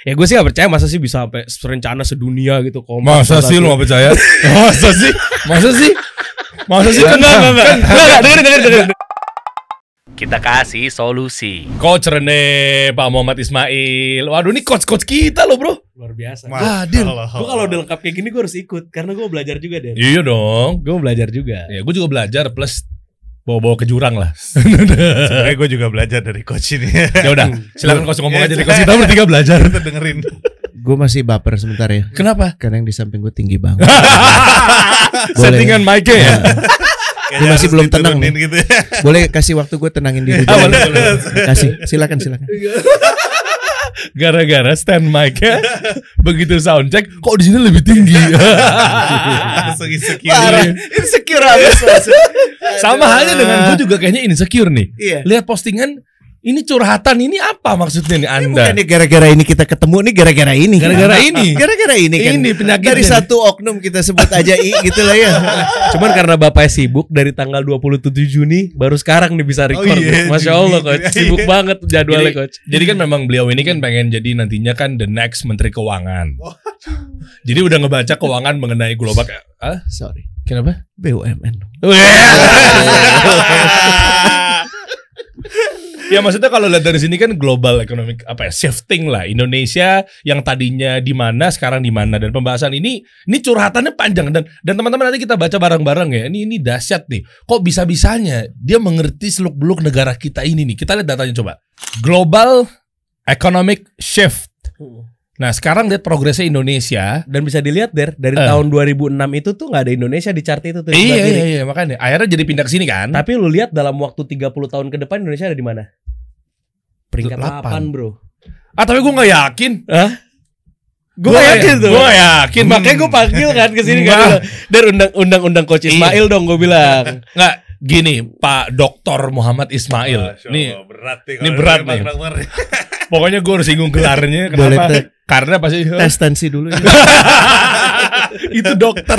Ya gue sih gak percaya masa sih bisa sampai rencana sedunia gitu. Masa sih lu gak percaya? Masa sih? Enggak, dengerin. Kita kasih solusi. Coach Rene, Pak Muhammad Ismail. Waduh, ini coach kita loh, bro. Luar biasa. Adil. Gue kalau udah lengkap kayak gini gue harus ikut karena gue belajar juga deh. Iya dong. Gue belajar juga. Ya, gue juga belajar plus bawa-bawa ke jurang lah. Sebenarnya gue juga belajar dari coach ini. Ya udah, silakan coach ngomong aja deh. Coach kita bertiga belajar. Kita dengerin. Gue masih baper sebentar ya. Kenapa? Karena yang di samping gue tinggi banget. Settingan mic-nya ya. Gue masih belum tenang nih. Gitu ya. Boleh kasih waktu gue tenangin diri dulu. Kasih, silakan. Gara-gara stand mic-nya begitu sound check, kok di sini lebih tinggi. Langsung insecure. Insecure abis. Sama halnya dengan gue juga kayaknya insecure nih. Iya. Lihat postingan, ini curhatan ini apa maksudnya nih Anda? Bukannya gara-gara ini kita ketemu nih, gara-gara ini. Gara-gara ini. Gara-gara ini kan. Ini penyakitnya. Dari satu oknum kita sebut aja gitu lah ya. Cuman karena bapaknya sibuk dari tanggal 27 Juni baru sekarang nih bisa record. iya, Masya Allah coach, sibuk banget jadwalnya coach. Jadi kan memang beliau ini kan pengen jadi nantinya kan the next Menteri Keuangan. Jadi udah ngebaca keuangan mengenai global. Sorry. Kenapa? BUMN. Ya maksudnya kalau lihat dari sini kan global economic shifting lah. Indonesia yang tadinya di mana sekarang di mana, dan pembahasan ini curhatannya panjang dan teman-teman nanti kita baca bareng-bareng ya. Ini dahsyat nih. Kok bisa-bisanya dia mengerti seluk-beluk negara kita ini nih. Kita lihat datanya coba. Global economic shift. Nah sekarang lihat progresnya Indonesia. Dan bisa dilihat dari tahun 2006 itu tuh nggak ada Indonesia di chart itu tuh. Iya makanya akhirnya jadi pindah ke sini kan. Tapi lu lihat dalam waktu 30 tahun ke depan Indonesia ada di mana? Peringkat 8 bro. Tapi gue nggak yakin. Gue yakin tuh. Gue yakin. Makanya gue panggil kan ke sini kan. Dari undang-undang Coach Ismail dong gue bilang. Nggak gini Pak Dr. Muhammad Ismail. Nih berat nih. Ini berat nih. Pokoknya gue harus singgung gelarnya. Kenapa? Karena pasti tes tensi dulu ya. Itu dokter.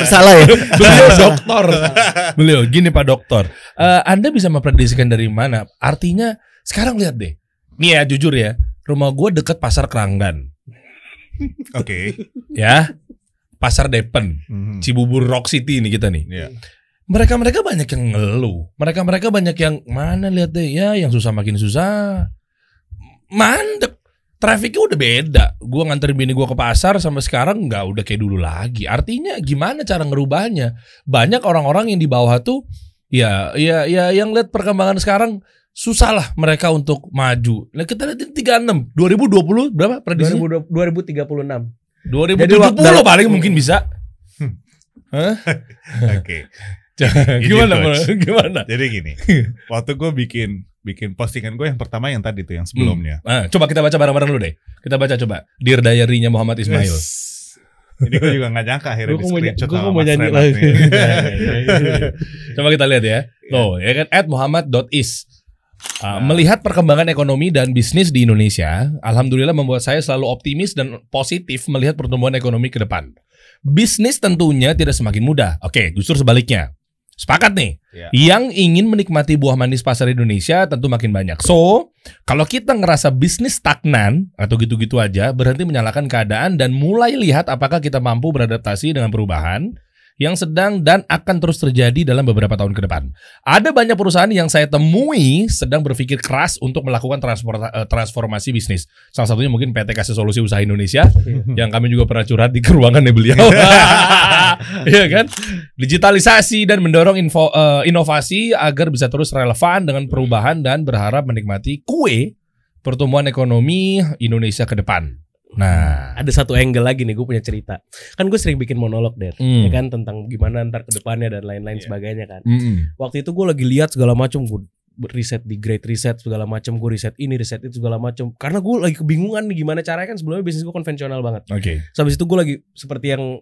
Salah ya. Beliau dokter. Beliau gini Pak Dokter. Anda bisa memprediksikan dari mana? Artinya sekarang lihat deh. Nih ya jujur ya, rumah gue deket Pasar Keranggan. Oke. Ya. Pasar Depen. Cibubur Rock City ini kita nih. Iya. Mereka banyak yang ngeluh. Mereka banyak yang mana lihat deh ya, yang susah makin susah. Mandek. Trafiknya udah beda. Gue nganterin bini gue ke pasar sampai sekarang nggak udah kayak dulu lagi. Artinya gimana cara ngerubahnya? Banyak orang-orang yang di bawah tuh ya yang lihat perkembangan sekarang susah lah mereka untuk maju. Nah kita lihat 36 2020 berapa prediksi? 2036. 2070 paling mungkin bisa. Oke. Gimana? Jadi gini. Waktu gue bikin postingan gue yang pertama yang tadi tuh yang sebelumnya. Coba kita baca bareng-bareng dulu deh. Kita baca coba Dear Diary-nya Muhammad Ismail. Ini gue juga gak nyangka akhirnya di screenshot sama mau Mas nyanyi Renat lagi. nih. Coba kita lihat ya. Loh, ya kan @muhammad.is. Melihat perkembangan ekonomi dan bisnis di Indonesia, alhamdulillah membuat saya selalu optimis dan positif melihat pertumbuhan ekonomi ke depan. Bisnis tentunya tidak semakin mudah. Oke, justru sebaliknya. Sepakat nih. Ya. Yang ingin menikmati buah manis pasar Indonesia tentu makin banyak. So, kalau kita ngerasa bisnis stagnan atau gitu-gitu aja, berhenti menyalahkan keadaan dan mulai lihat apakah kita mampu beradaptasi dengan perubahan yang sedang dan akan terus terjadi dalam beberapa tahun ke depan. Ada banyak perusahaan yang saya temui sedang berpikir keras untuk melakukan transformasi bisnis. Salah satunya mungkin PT Kasih Solusi Usaha Indonesia yang kami juga pernah curhat di ruangannya beliau. Iya kan? Digitalisasi dan mendorong inovasi agar bisa terus relevan dengan perubahan dan berharap menikmati kue pertumbuhan ekonomi Indonesia ke depan. Nah, ada satu angle lagi nih, gue punya cerita. Kan gue sering bikin monolog ya kan tentang gimana ntar ke depannya dan lain-lain sebagainya kan. Waktu itu gue lagi lihat segala macam, gue riset di Great Reset segala macam, gue riset ini riset itu segala macam. Karena gue lagi kebingungan nih gimana caranya, kan sebelumnya bisnis gue konvensional banget. Oke. Habis itu gue lagi seperti yang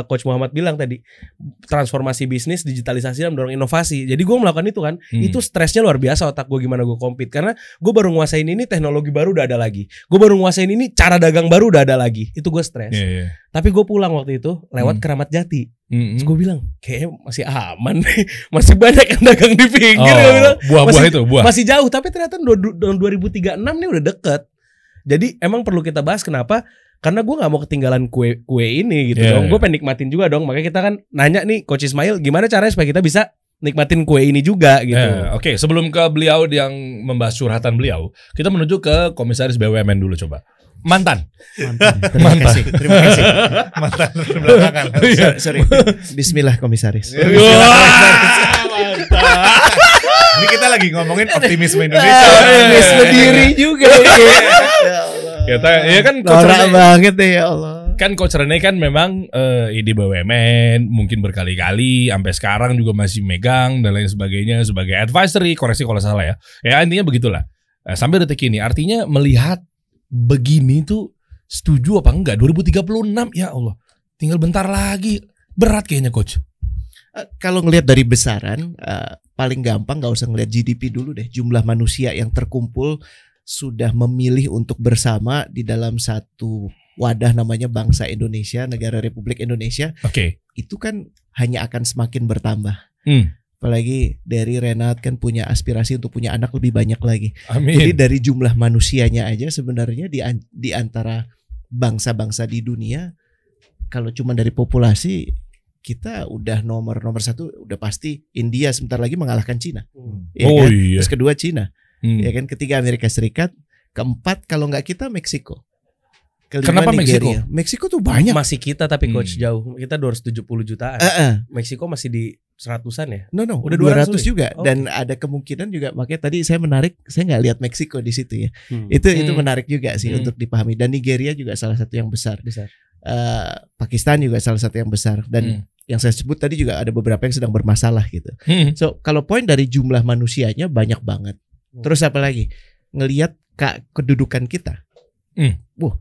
Coach Muhammad bilang tadi, transformasi bisnis, digitalisasi dan mendorong inovasi. Jadi gue melakukan itu kan, itu stresnya luar biasa otak gue gimana gue compete. Karena gue baru nguasain ini, teknologi baru udah ada lagi. Gue baru nguasain ini, cara dagang baru udah ada lagi. Itu gue stres. Tapi gue pulang waktu itu lewat Keramat Jati. Terus gue bilang kayaknya masih aman nih. Masih banyak yang dagang di pinggir. Bilang, buah-buah itu buah. Masih jauh, tapi ternyata 2036 nih udah deket. Jadi emang perlu kita bahas kenapa? Karena gue nggak mau ketinggalan kue ini gitu Yeah, dong. Gue pengen nikmatin juga dong. Makanya kita kan nanya nih Coach Ismail, gimana caranya supaya kita bisa nikmatin kue ini juga gitu. Oke, sebelum ke beliau yang membahas curhatan beliau, kita menuju ke Komisaris BUMN dulu coba. Mantan. Terima kasih. Terima kasih. Mantan belakangan. Sorry. Bismillah komisaris. Ini kita lagi ngomongin optimisme Indonesia. Optimisme diri juga. Kita ya kan Coach Norak Rene, banget deh ya Allah. kan Coach Rene kan memang di BUMN mungkin berkali-kali sampai sekarang juga masih megang dan lain sebagainya sebagai advisory, koreksi kalau salah ya. Ya intinya begitulah. Sampai detik ini artinya melihat begini tuh setuju apa enggak 2036 ya Allah. Tinggal bentar lagi. Berat kayaknya Coach. Kalau ngelihat dari besaran, paling gampang nggak usah ngelihat GDP dulu deh. Jumlah manusia yang terkumpul sudah memilih untuk bersama di dalam satu wadah namanya bangsa Indonesia, negara Republik Indonesia. Oke. Itu kan hanya akan semakin bertambah. Hmm. Apalagi dari Renat kan punya aspirasi untuk punya anak lebih banyak lagi. Amin. Jadi dari jumlah manusianya aja sebenarnya di antara bangsa-bangsa di dunia, kalau cuma dari populasi kita udah nomor satu udah pasti India, sebentar lagi mengalahkan Cina. Ya Oh kan? iya. Terus kedua Cina, Hmm. ya kan? Ketiga Amerika Serikat, keempat kalau nggak kita Meksiko. Kelima Kenapa Nigeria. Meksiko tuh banyak. Masih kita tapi Coach jauh. Kita 270 jutaan. Meksiko masih di 100-an ya. No, Udah udah 200 200 juga. Oke. Dan ada kemungkinan juga, makanya tadi saya menarik, saya nggak lihat Meksiko di situ ya. Hmm. Itu menarik juga sih Hmm. untuk dipahami. Dan Nigeria juga salah satu yang besar. Besar. Pakistan juga salah satu yang besar. Dan yang saya sebut tadi juga ada beberapa yang sedang bermasalah gitu. So kalau poin dari jumlah manusianya banyak banget. Terus apa lagi? Ngelihat kedudukan kita. Wah,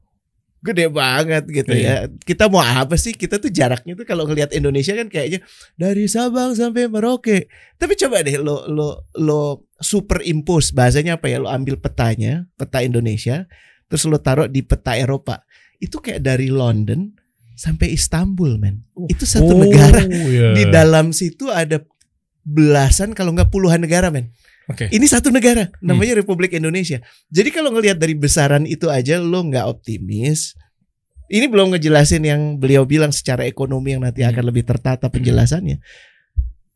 gede banget gitu ya. Kita mau apa sih? Kita tuh jaraknya tuh kalau ngelihat Indonesia kan kayaknya dari Sabang sampai Merauke. Tapi coba deh lo superimpose, bahasanya apa ya? Lo ambil petanya, peta Indonesia, terus lo taruh di peta Eropa. Itu kayak dari London sampai Istanbul, men. Itu satu negara. Iya. Di dalam situ ada belasan kalau nggak puluhan negara, men. Oke. Ini satu negara, namanya Republik Indonesia. Jadi kalau ngelihat dari besaran itu aja lo nggak optimis. Ini belum ngejelasin yang beliau bilang secara ekonomi yang nanti akan lebih tertata penjelasannya.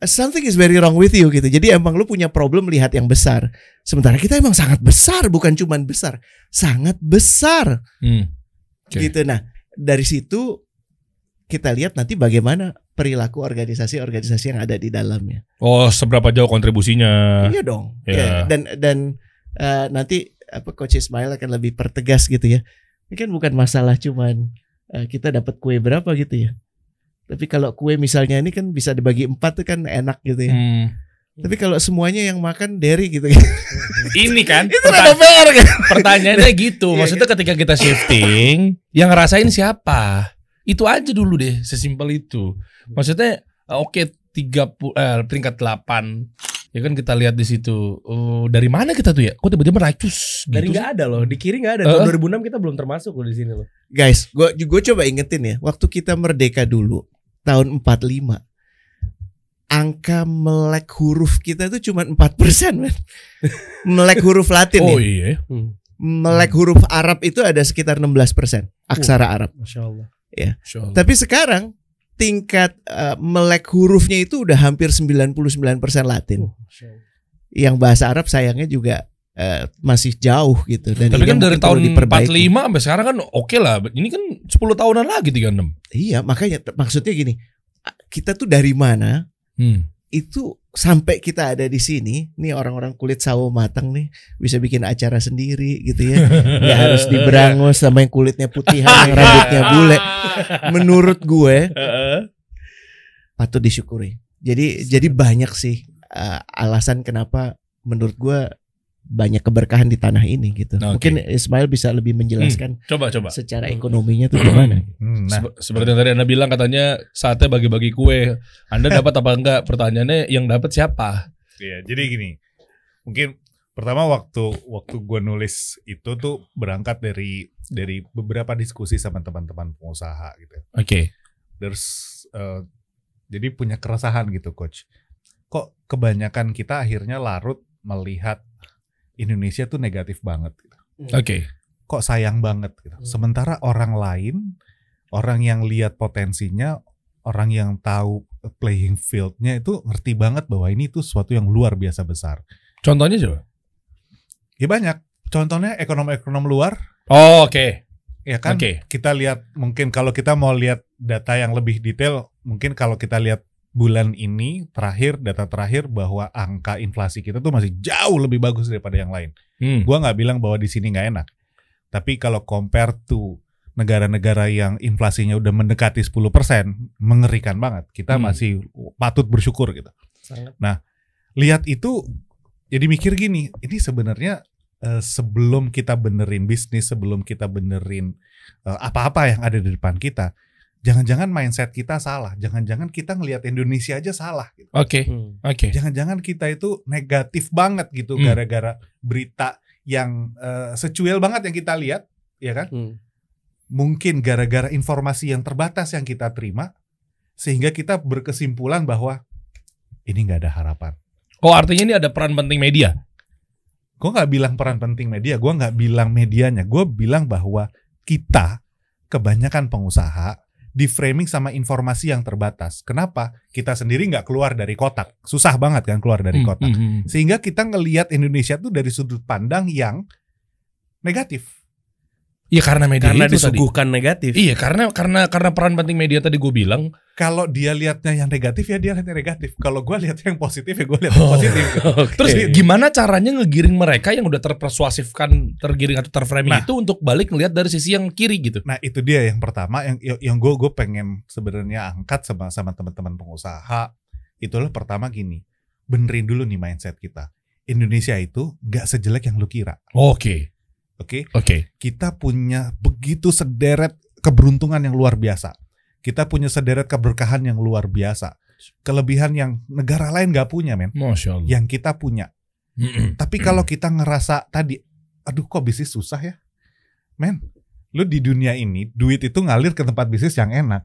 Something is very wrong with you gitu. Jadi emang lo punya problem melihat yang besar. Sementara kita emang sangat besar, bukan cuman besar, sangat besar. Oke. Gitu. Nah, dari situ kita lihat nanti bagaimana perilaku organisasi-organisasi yang ada di dalamnya. Oh, seberapa jauh kontribusinya? Iya dong. Ya. Ya. Dan nanti Coach Ismail akan lebih pertegas gitu ya. Ini kan bukan masalah cuman kita dapat kue berapa gitu ya. Tapi kalau kue misalnya ini kan bisa dibagi 4 tuh kan enak gitu ya. Tapi kalau semuanya yang makan Derry gitu ya. Ini kan Itu rada fair kan. pertanyaannya gitu. Maksudnya ketika kita shifting, yang ngerasain siapa? Itu aja dulu deh, sesimpel itu. Maksudnya oke, peringkat 8. Ya kan kita lihat di situ. Dari mana kita tuh ya? Kok tiba-tiba naik cus gitu? Dari nggak ada loh, di kiri nggak ada. Tahun 2006 kita belum termasuk loh di sini loh. Guys, gue coba ingetin ya. Waktu kita merdeka dulu tahun 45. Angka melek huruf kita tuh cuma 4%, men. Melek huruf Latin Oh ya. iya. Melek huruf Arab itu ada sekitar 16%. Aksara Arab. Masya Allah. Ya. Insyaallah. Tapi sekarang tingkat melek hurufnya itu udah hampir 99% Latin. Masya Allah. Yang bahasa Arab sayangnya juga masih jauh gitu. Dan Tapi ini kan dari mungkin perlu tahun diperbaiki. 45 sampai sekarang kan oke lah. Ini kan 10 tahunan lagi 36. Iya, makanya maksudnya gini. Kita tuh dari mana? Itu sampai kita ada di sini, nih orang-orang kulit sawo matang nih bisa bikin acara sendiri gitu ya. Nggak harus diberangus sama yang kulitnya putihan, yang rambutnya bule. Menurut gue patut disyukuri. Jadi banyak sih alasan kenapa menurut gue banyak keberkahan di tanah ini gitu. Oke. Mungkin Ismail bisa lebih menjelaskan Coba. secara ekonominya tuh gimana. Nah, Seperti yang tadi Anda bilang katanya saatnya bagi-bagi kue. Anda dapat apa enggak? Pertanyaannya yang dapat siapa? iya, jadi gini. Mungkin pertama waktu gue nulis itu tuh berangkat dari beberapa diskusi sama teman-teman pengusaha gitu. Oke. Jadi punya keresahan gitu, Coach. Kok kebanyakan kita akhirnya larut melihat Indonesia tuh negatif banget gitu. Oke. kok sayang banget gitu. Sementara orang lain, orang yang lihat potensinya, orang yang tahu playing field-nya itu ngerti banget bahwa ini tuh sesuatu yang luar biasa besar. Contohnya coba. Ya banyak. Contohnya ekonom-ekonom luar. Oh, oke. Ya kan, kita lihat mungkin kalau kita mau lihat data yang lebih detail, mungkin kalau kita lihat bulan ini data terakhir bahwa angka inflasi kita tuh masih jauh lebih bagus daripada yang lain. Gua nggak bilang bahwa di sini nggak enak, tapi kalau compare to negara-negara yang inflasinya udah mendekati 10%, mengerikan banget. Kita masih patut bersyukur gitu. Nah, lihat itu jadi mikir gini, ini sebenarnya sebelum kita benerin bisnis, sebelum kita benerin apa-apa yang ada di depan kita, jangan-jangan mindset kita salah, jangan-jangan kita ngelihat Indonesia aja salah gitu. Oke. Jangan-jangan kita itu negatif banget gitu gara-gara berita yang secuil banget yang kita lihat, ya kan? Mungkin gara-gara informasi yang terbatas yang kita terima, sehingga kita berkesimpulan bahwa ini nggak ada harapan. Oh, artinya ini ada peran penting media? Gue nggak bilang peran penting media, gue nggak bilang medianya, gue bilang bahwa kita kebanyakan pengusaha di framing sama informasi yang terbatas. Kenapa? Kita sendiri nggak keluar dari kotak, susah banget kan keluar dari kotak, sehingga kita ngelihat Indonesia tuh dari sudut pandang yang negatif. Iya, karena media karena itu disuguhkan tadi negatif. Iya, karena peran penting media tadi gue bilang. Kalau dia lihatnya yang negatif ya dia lihatnya negatif. Kalau gue lihatnya yang positif ya gue lihat yang positif. Terus gimana caranya ngegiring mereka yang udah terpersuasifkan, tergiring atau terframing itu untuk balik ngelihat dari sisi yang kiri gitu? Nah itu dia yang pertama yang gue pengen sebenarnya angkat sama teman-teman pengusaha. Itulah pertama gini, benerin dulu nih mindset kita. Indonesia itu nggak sejelek yang lu kira. Oke. Kita punya begitu sederet keberuntungan yang luar biasa. Kita punya sederet keberkahan yang luar biasa. Kelebihan yang negara lain gak punya, men. Masya Allah. Yang kita punya. Tapi kalau kita ngerasa tadi, aduh kok bisnis susah ya, men. Lu di dunia ini duit itu ngalir ke tempat bisnis yang enak.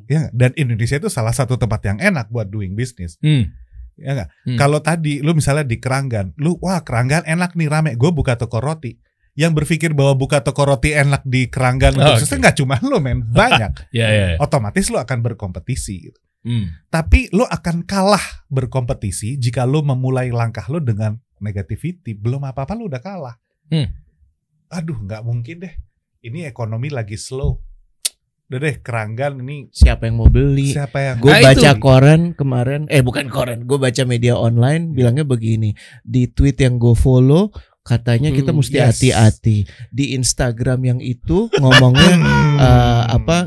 Ya, dan Indonesia itu salah satu tempat yang enak buat doing business. Ya nggak? Kalau tadi lu misalnya di Keranggan, wah Keranggan enak nih, rame. Gue buka toko roti. Yang berpikir bahwa buka toko roti enak di Keranggan khususnya nggak cuma lo, men, banyak. Otomatis lo akan berkompetisi gitu. Tapi lo akan kalah berkompetisi jika lo memulai langkah lo dengan negativity. Belum apa-apa lo udah kalah. Aduh, nggak mungkin deh. Ini ekonomi lagi slow. Udah deh, Keranggan ini siapa yang mau beli? Gue baca koran kemarin, bukan koran, gue baca media online bilangnya begini, di tweet yang gue follow katanya kita mesti hati-hati. Di Instagram yang itu ngomongnya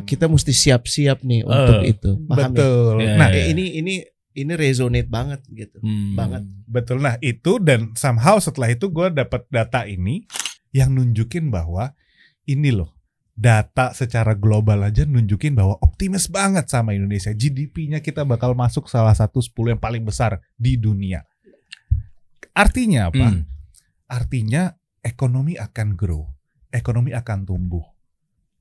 kita mesti siap-siap nih untuk itu. Paham? Betul. Ya? Nah, ini resonate banget gitu. Banget. Betul. Nah, itu dan somehow setelah itu gue dapat data ini yang nunjukin bahwa ini loh, data secara global aja nunjukin bahwa optimis banget sama Indonesia. GDP-nya kita bakal masuk salah satu 10 yang paling besar di dunia. Artinya apa? Artinya ekonomi akan grow, ekonomi akan tumbuh.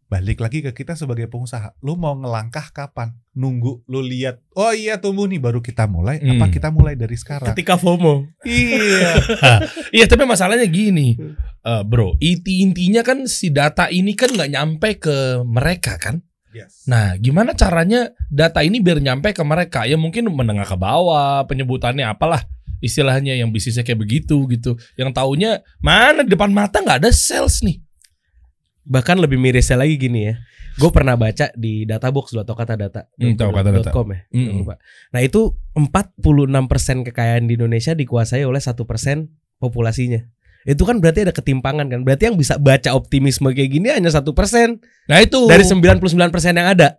Balik lagi ke kita sebagai pengusaha, lu mau ngelangkah kapan? Nunggu lu lihat, oh iya tumbuh nih baru kita mulai, apa kita mulai dari sekarang? Ketika FOMO. Iya. Iya, tapi masalahnya gini, bro, intinya kan si data ini kan nggak nyampe ke mereka kan? Yes. Nah, gimana caranya data ini biar nyampe ke mereka? Ya mungkin menengah ke bawah, penyebutannya apalah. Istilahnya yang bisnisnya kayak begitu gitu. Yang taunya mana depan mata nggak ada sales nih. Bahkan lebih mirisnya lagi gini ya. Gue pernah baca di Databox atau Katadata. Katadata.com ya. Nah itu 46% kekayaan di Indonesia dikuasai oleh 1% populasinya. Itu kan berarti ada ketimpangan kan. Berarti yang bisa baca optimisme kayak gini hanya 1%. Nah itu dari 99% yang ada.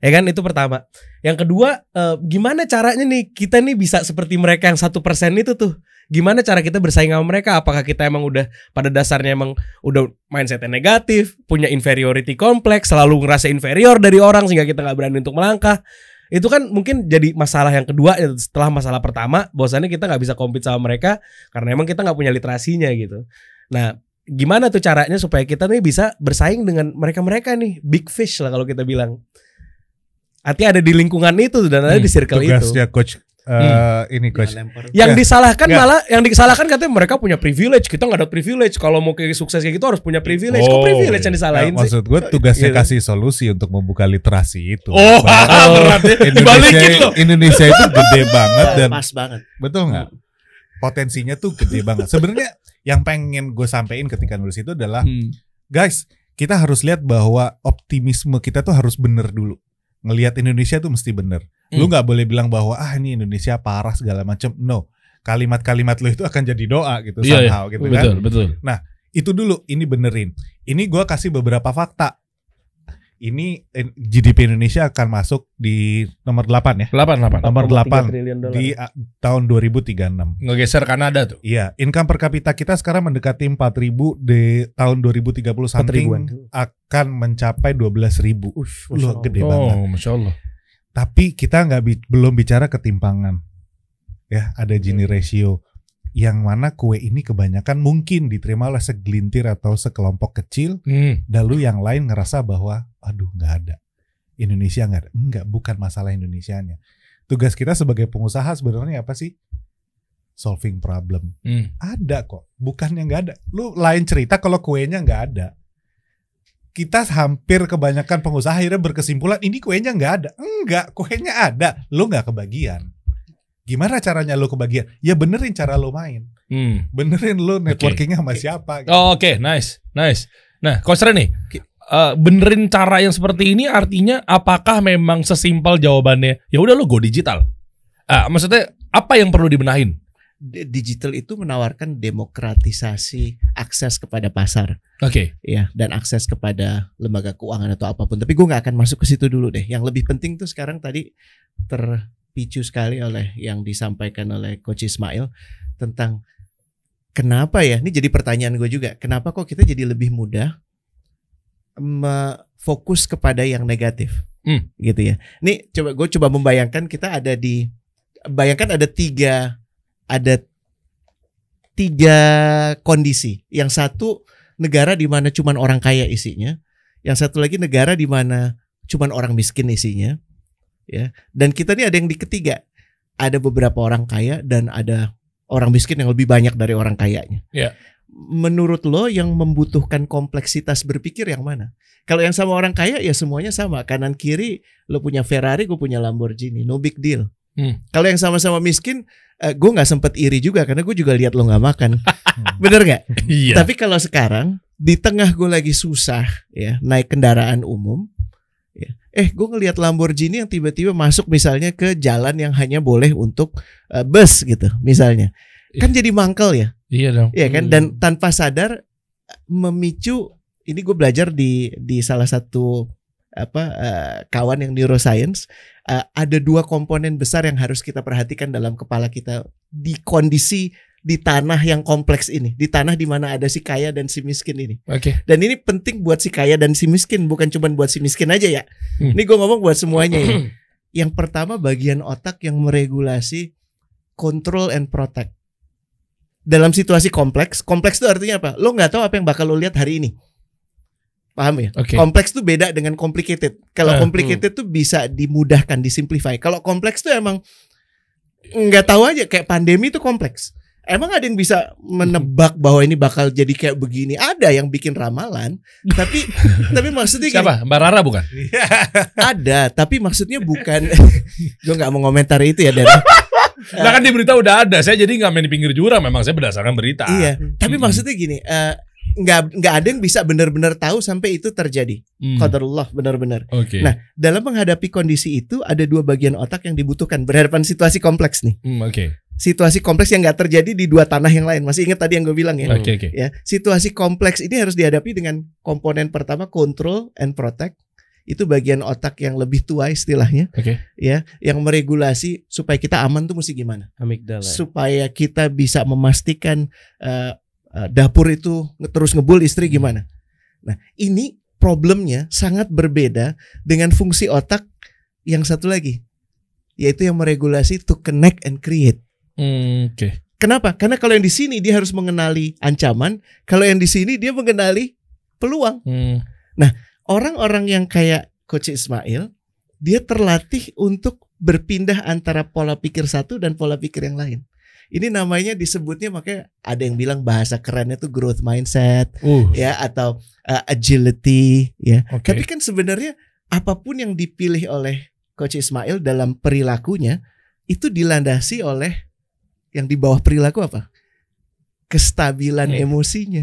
Ya kan, itu pertama. Yang kedua, gimana caranya nih kita nih bisa seperti mereka yang 1% itu tuh. Gimana cara kita bersaing sama mereka? Apakah kita emang udah pada dasarnya emang udah mindsetnya negatif, punya inferiority complex, selalu ngerasa inferior dari orang sehingga kita nggak berani untuk melangkah? Itu kan mungkin jadi masalah yang kedua setelah masalah pertama, bahwasannya kita nggak bisa compete sama mereka karena emang kita nggak punya literasinya gitu. Nah, gimana tuh caranya supaya kita nih bisa bersaing dengan mereka-mereka nih, big fish lah kalau kita bilang. Artinya ada di lingkungan itu dan ada di circle itu. Tugasnya coach ini coach. Yang Nggak. disalahkan Nggak. malah yang disalahkan katanya mereka punya privilege, kita nggak ada privilege. Kalau mau kayak sukses kayak gitu harus punya privilege. Kok Oh, privilege yang Nah, disalahin sih? maksud gue tugasnya Gitu. kasih solusi untuk membuka literasi itu. Oh, Bahwa berat ya. Dibalikin loh. Indonesia itu gede banget dan Pas banget. betul nggak? Potensinya tuh gede banget. Sebenarnya yang pengen gue sampein ketika nulis itu adalah guys, kita harus lihat bahwa optimisme kita tuh harus bener dulu. Ngelihat Indonesia tuh mesti bener. Lu nggak boleh bilang bahwa ini Indonesia parah segala macam. No, kalimat-kalimat lu itu akan jadi doa gitu Iya, somehow gitu kan. betul. Itu dulu, ini benerin. Ini gue kasih beberapa fakta. Ini GDP Indonesia akan masuk di nomor 8 ya. 8. Nomor 3 8 triliun dolar. di tahun 2036. Ngegeser Kanada tuh. Iya, income per kapita kita sekarang mendekati 4.000 di tahun 2030 something ribuan. akan mencapai 12.000. Loh, gede banget. Oh, Masya Allah. Tapi kita belum bicara ketimpangan. Ya, ada Gini ratio yang mana kue ini kebanyakan mungkin diterima oleh segelintir atau sekelompok kecil, lalu yang lain ngerasa bahwa aduh nggak ada. Indonesia nggak ada. Enggak, bukan masalah Indonesianya. Tugas kita sebagai pengusaha sebenarnya apa sih? Solving problem. Ada kok, bukannya nggak ada. Lu lain cerita kalau kuenya nggak ada. Kita hampir kebanyakan pengusaha akhirnya berkesimpulan ini kuenya nggak ada. Enggak, kuenya ada. Lu nggak kebagian. Gimana caranya lu kebagian? Ya benerin cara lu main. Benerin lu networkingnya sama siapa. Gitu. Oh, oke, nice. Nah, Coach Ren nih, benerin cara yang seperti ini artinya apakah memang sesimpel jawabannya? Ya udah lu go digital. Maksudnya apa yang perlu dibenahin? Digital itu menawarkan demokratisasi akses kepada pasar. Oke. Ya, dan akses kepada lembaga keuangan atau apapun. Tapi gue nggak akan masuk ke situ dulu deh. Yang lebih penting tuh sekarang tadi terpicu sekali oleh yang disampaikan oleh Coach Ismail tentang kenapa ya, ini jadi pertanyaan gue juga, kenapa kok kita jadi lebih mudah fokus kepada yang negatif, gitu ya. Nih gue coba membayangkan kita bayangkan ada tiga kondisi. Yang satu negara di mana cuman orang kaya isinya, yang satu lagi negara di mana cuman orang miskin isinya. Ya, dan kita nih ada yang di ketiga, ada beberapa orang kaya dan ada orang miskin yang lebih banyak dari orang kayanya. Ya. Menurut lo yang membutuhkan kompleksitas berpikir yang mana? Kalau yang sama orang kaya ya semuanya sama, kanan kiri lo punya Ferrari, gue punya Lamborghini, no big deal. Kalau yang sama-sama miskin, gue nggak sempet iri juga karena gue juga lihat lo nggak makan, bener nggak? Iya. Tapi kalau sekarang di tengah gue lagi susah ya naik kendaraan umum. Ya. Gue ngelihat Lamborghini yang tiba-tiba masuk misalnya ke jalan yang hanya boleh untuk bus gitu misalnya, kan jadi mangkel ya. Iya dong. Iya kan, dan tanpa sadar memicu. Ini gue belajar di salah satu kawan yang neuroscience. Ada dua komponen besar yang harus kita perhatikan dalam kepala kita di kondisi di tanah yang kompleks ini, di tanah di mana ada si kaya dan si miskin ini. Oke. Dan ini penting buat si kaya dan si miskin, bukan cuma buat si miskin aja ya. Ini gue ngomong buat semuanya ya. Yang pertama bagian otak yang meregulasi control and protect. Dalam situasi kompleks itu artinya apa? Lo nggak tahu apa yang bakal lo lihat hari ini. Paham ya? Okay. Kompleks tuh beda dengan complicated. Kalau complicated tuh bisa dimudahkan, disimplify. Kalau kompleks tuh emang nggak tahu aja, kayak pandemi itu kompleks. Emang ada yang bisa menebak bahwa ini bakal jadi kayak begini? Ada yang bikin ramalan, tapi maksudnya gini, Siapa? Mbak Rara bukan? ada, tapi maksudnya bukan. Gue nggak mau komentari itu ya, Dan. Nah kan di berita udah ada. Saya jadi nggak main di pinggir jurang. Memang saya berdasarkan berita. Iya, tapi maksudnya gini, nggak ada yang bisa benar-benar tahu sampai itu terjadi. Qadarullah, benar-benar. Oke. Nah, dalam menghadapi kondisi itu ada dua bagian otak yang dibutuhkan berhadapan situasi kompleks nih. Oke. Situasi kompleks yang nggak terjadi di dua tanah yang lain. Masih ingat tadi yang gue bilang ya? Oke. Ya, situasi kompleks ini harus dihadapi dengan komponen pertama, control and protect. Itu bagian otak yang lebih tua istilahnya. Oke. Ya, yang meregulasi supaya kita aman tuh mesti gimana? Amigdala. Supaya kita bisa memastikan dapur itu terus ngebul istri gimana. Nah, ini problemnya sangat berbeda dengan fungsi otak yang satu lagi, yaitu yang meregulasi to connect and create. Oke. Kenapa? Karena kalau yang di sini dia harus mengenali ancaman, kalau yang di sini dia mengenali peluang. Nah, orang-orang yang kayak Coach Ismail, dia terlatih untuk berpindah antara pola pikir satu dan pola pikir yang lain. Ini namanya disebutnya, makanya ada yang bilang bahasa kerennya tuh growth mindset, ya, atau agility, ya. Oke. Tapi kan sebenarnya apapun yang dipilih oleh Coach Ismail dalam perilakunya itu dilandasi oleh yang di bawah perilaku apa? Kestabilan emosinya.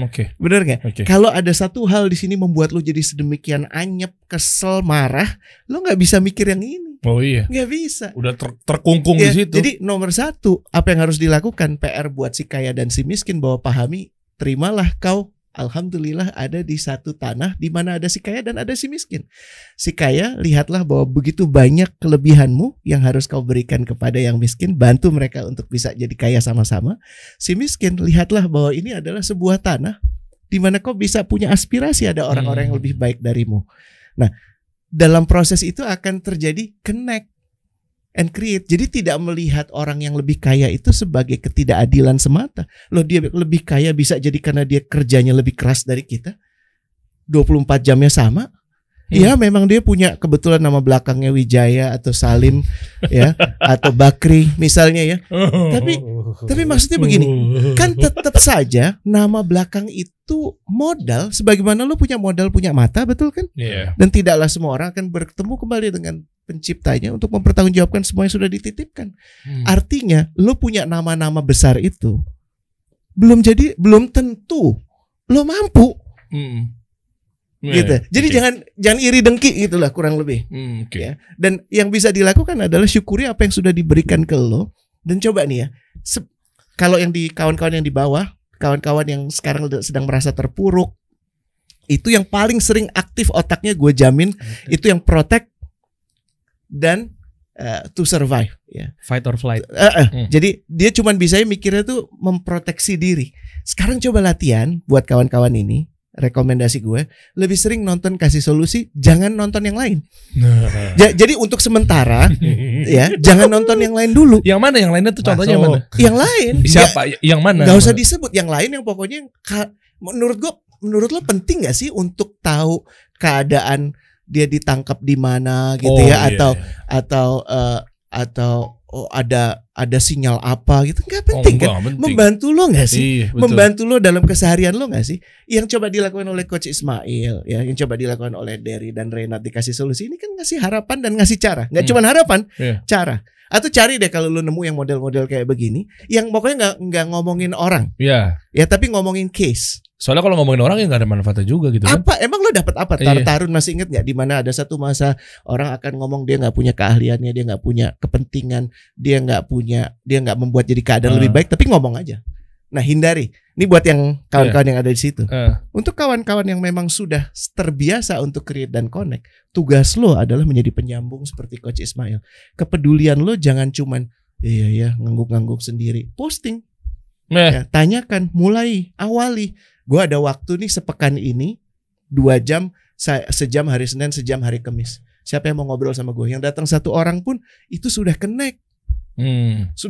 Oke. Bener nggak? Oke. Kalau ada satu hal di sini membuat lo jadi sedemikian anyep, kesel, marah, lo nggak bisa mikir yang ini. Oh iya. Nggak bisa. Udah terkungkung Ya, di situ. jadi nomor satu, apa yang harus dilakukan? PR buat si kaya dan si miskin, bahwa pahami, terimalah kau, alhamdulillah ada di satu tanah di mana ada si kaya dan ada si miskin. Si kaya, lihatlah bahwa begitu banyak kelebihanmu yang harus kau berikan kepada yang miskin, bantu mereka untuk bisa jadi kaya sama-sama. Si miskin, lihatlah bahwa ini adalah sebuah tanah di mana kau bisa punya aspirasi, ada orang-orang yang lebih baik darimu. Nah, dalam proses itu akan terjadi connect and create. Jadi tidak melihat orang yang lebih kaya itu sebagai ketidakadilan semata. Loh, dia lebih kaya bisa jadi karena dia kerjanya lebih keras dari kita. 24 jamnya sama. Ya, memang dia punya kebetulan nama belakangnya Wijaya atau Salim ya, atau Bakri misalnya ya. Tapi maksudnya begini, kan tetap saja nama belakang itu modal, sebagaimana lu punya modal punya mata, betul kan? Iya. Dan tidaklah semua orang akan bertemu kembali dengan penciptanya untuk mempertanggungjawabkan semua yang sudah dititipkan. Artinya lu punya nama-nama besar itu belum tentu lu mampu. Gitu. Jadi jangan iri dengki gitulah kurang lebih. Ya. Dan yang bisa dilakukan adalah syukuri apa yang sudah diberikan ke lo, dan coba nih ya. Kalau yang di kawan-kawan yang di bawah, kawan-kawan yang sekarang sedang merasa terpuruk, itu yang paling sering aktif otaknya, gue jamin itu yang protect dan to survive, ya. Fight or flight. Jadi dia cuman bisa mikirnya tuh memproteksi diri. Sekarang coba latihan buat kawan-kawan ini. Rekomendasi gue, lebih sering nonton Kasih Solusi, jangan nonton yang lain. Jadi untuk sementara ya, jangan nonton yang lain dulu. Yang mana? Yang lainnya tuh contohnya yang mana? Yang lain. Siapa? Yang mana? Gak usah disebut. Yang lain yang pokoknya menurut lo penting gak sih untuk tahu keadaan dia ditangkap di mana gitu ya, atau ada sinyal apa gitu, nggak penting kan? Membantu lo nggak sih? Iya, membantu lo dalam keseharian lo nggak sih? Yang coba dilakukan oleh Coach Ismail, ya, yang coba dilakukan oleh Derry dan Renat di Kasih Solusi ini kan ngasih harapan dan ngasih cara, nggak cuma harapan, cara. Atau cari deh kalau lo nemu yang model-model kayak begini, yang pokoknya nggak ngomongin orang, ya, tapi ngomongin case. Soalnya kalau ngomongin orang ya nggak ada manfaatnya juga gitu kan. Apa? Emang lo dapat apa? Tarun masih inget nggak? Di mana ada satu masa orang akan ngomong dia nggak punya keahliannya, dia nggak punya kepentingan, dia nggak membuat jadi keadaan lebih baik, tapi ngomong aja. Nah, hindari. Ini buat yang kawan-kawan yang ada di situ. Untuk kawan-kawan yang memang sudah terbiasa untuk create dan connect, tugas lo adalah menjadi penyambung seperti Coach Ismail. Kepedulian lo jangan cuman ngangguk-ngangguk sendiri. Posting. Ya, tanyakan, mulai, awali. Gue ada waktu nih sepekan ini 2 jam, sejam hari Senin, sejam hari Kamis. Siapa yang mau ngobrol sama gue? Yang datang satu orang pun itu sudah connect.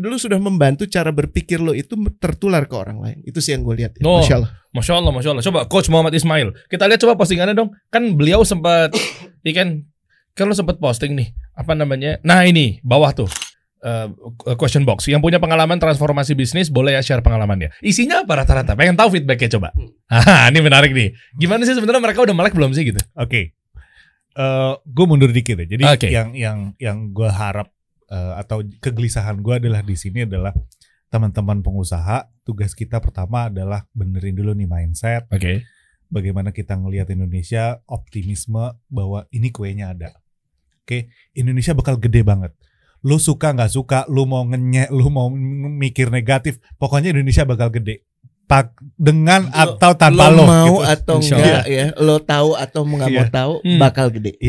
Lu sudah membantu cara berpikir lo itu tertular ke orang lain. Itu sih yang gue lihat. Ya. Masya Allah. Coba Coach Muhammad Ismail, kita lihat coba postingannya dong. Kan beliau sempat, kan lo sempat posting nih, apa namanya? Nah ini bawah tuh. Question box. Yang punya pengalaman transformasi bisnis boleh ya share pengalamannya. Isinya apa rata-rata? Pengen tahu feedbacknya coba. Ini menarik nih. Gimana sih sebenarnya mereka udah melek belum sih gitu? Oke. Gue mundur dikit ya. Jadi yang gue harap atau kegelisahan gue adalah di sini adalah teman-teman pengusaha. Tugas kita pertama adalah benerin dulu nih mindset. Bagaimana kita ngelihat Indonesia, optimisme bahwa ini kuenya ada. Indonesia bakal gede banget. Lu suka nggak suka, lu mau ngenyek, lu mau mikir negatif, pokoknya Indonesia bakal gede. Dengan atau tanpa lo mau gitu. atau enggak ya, lo tahu atau nggak mau tahu, bakal gede.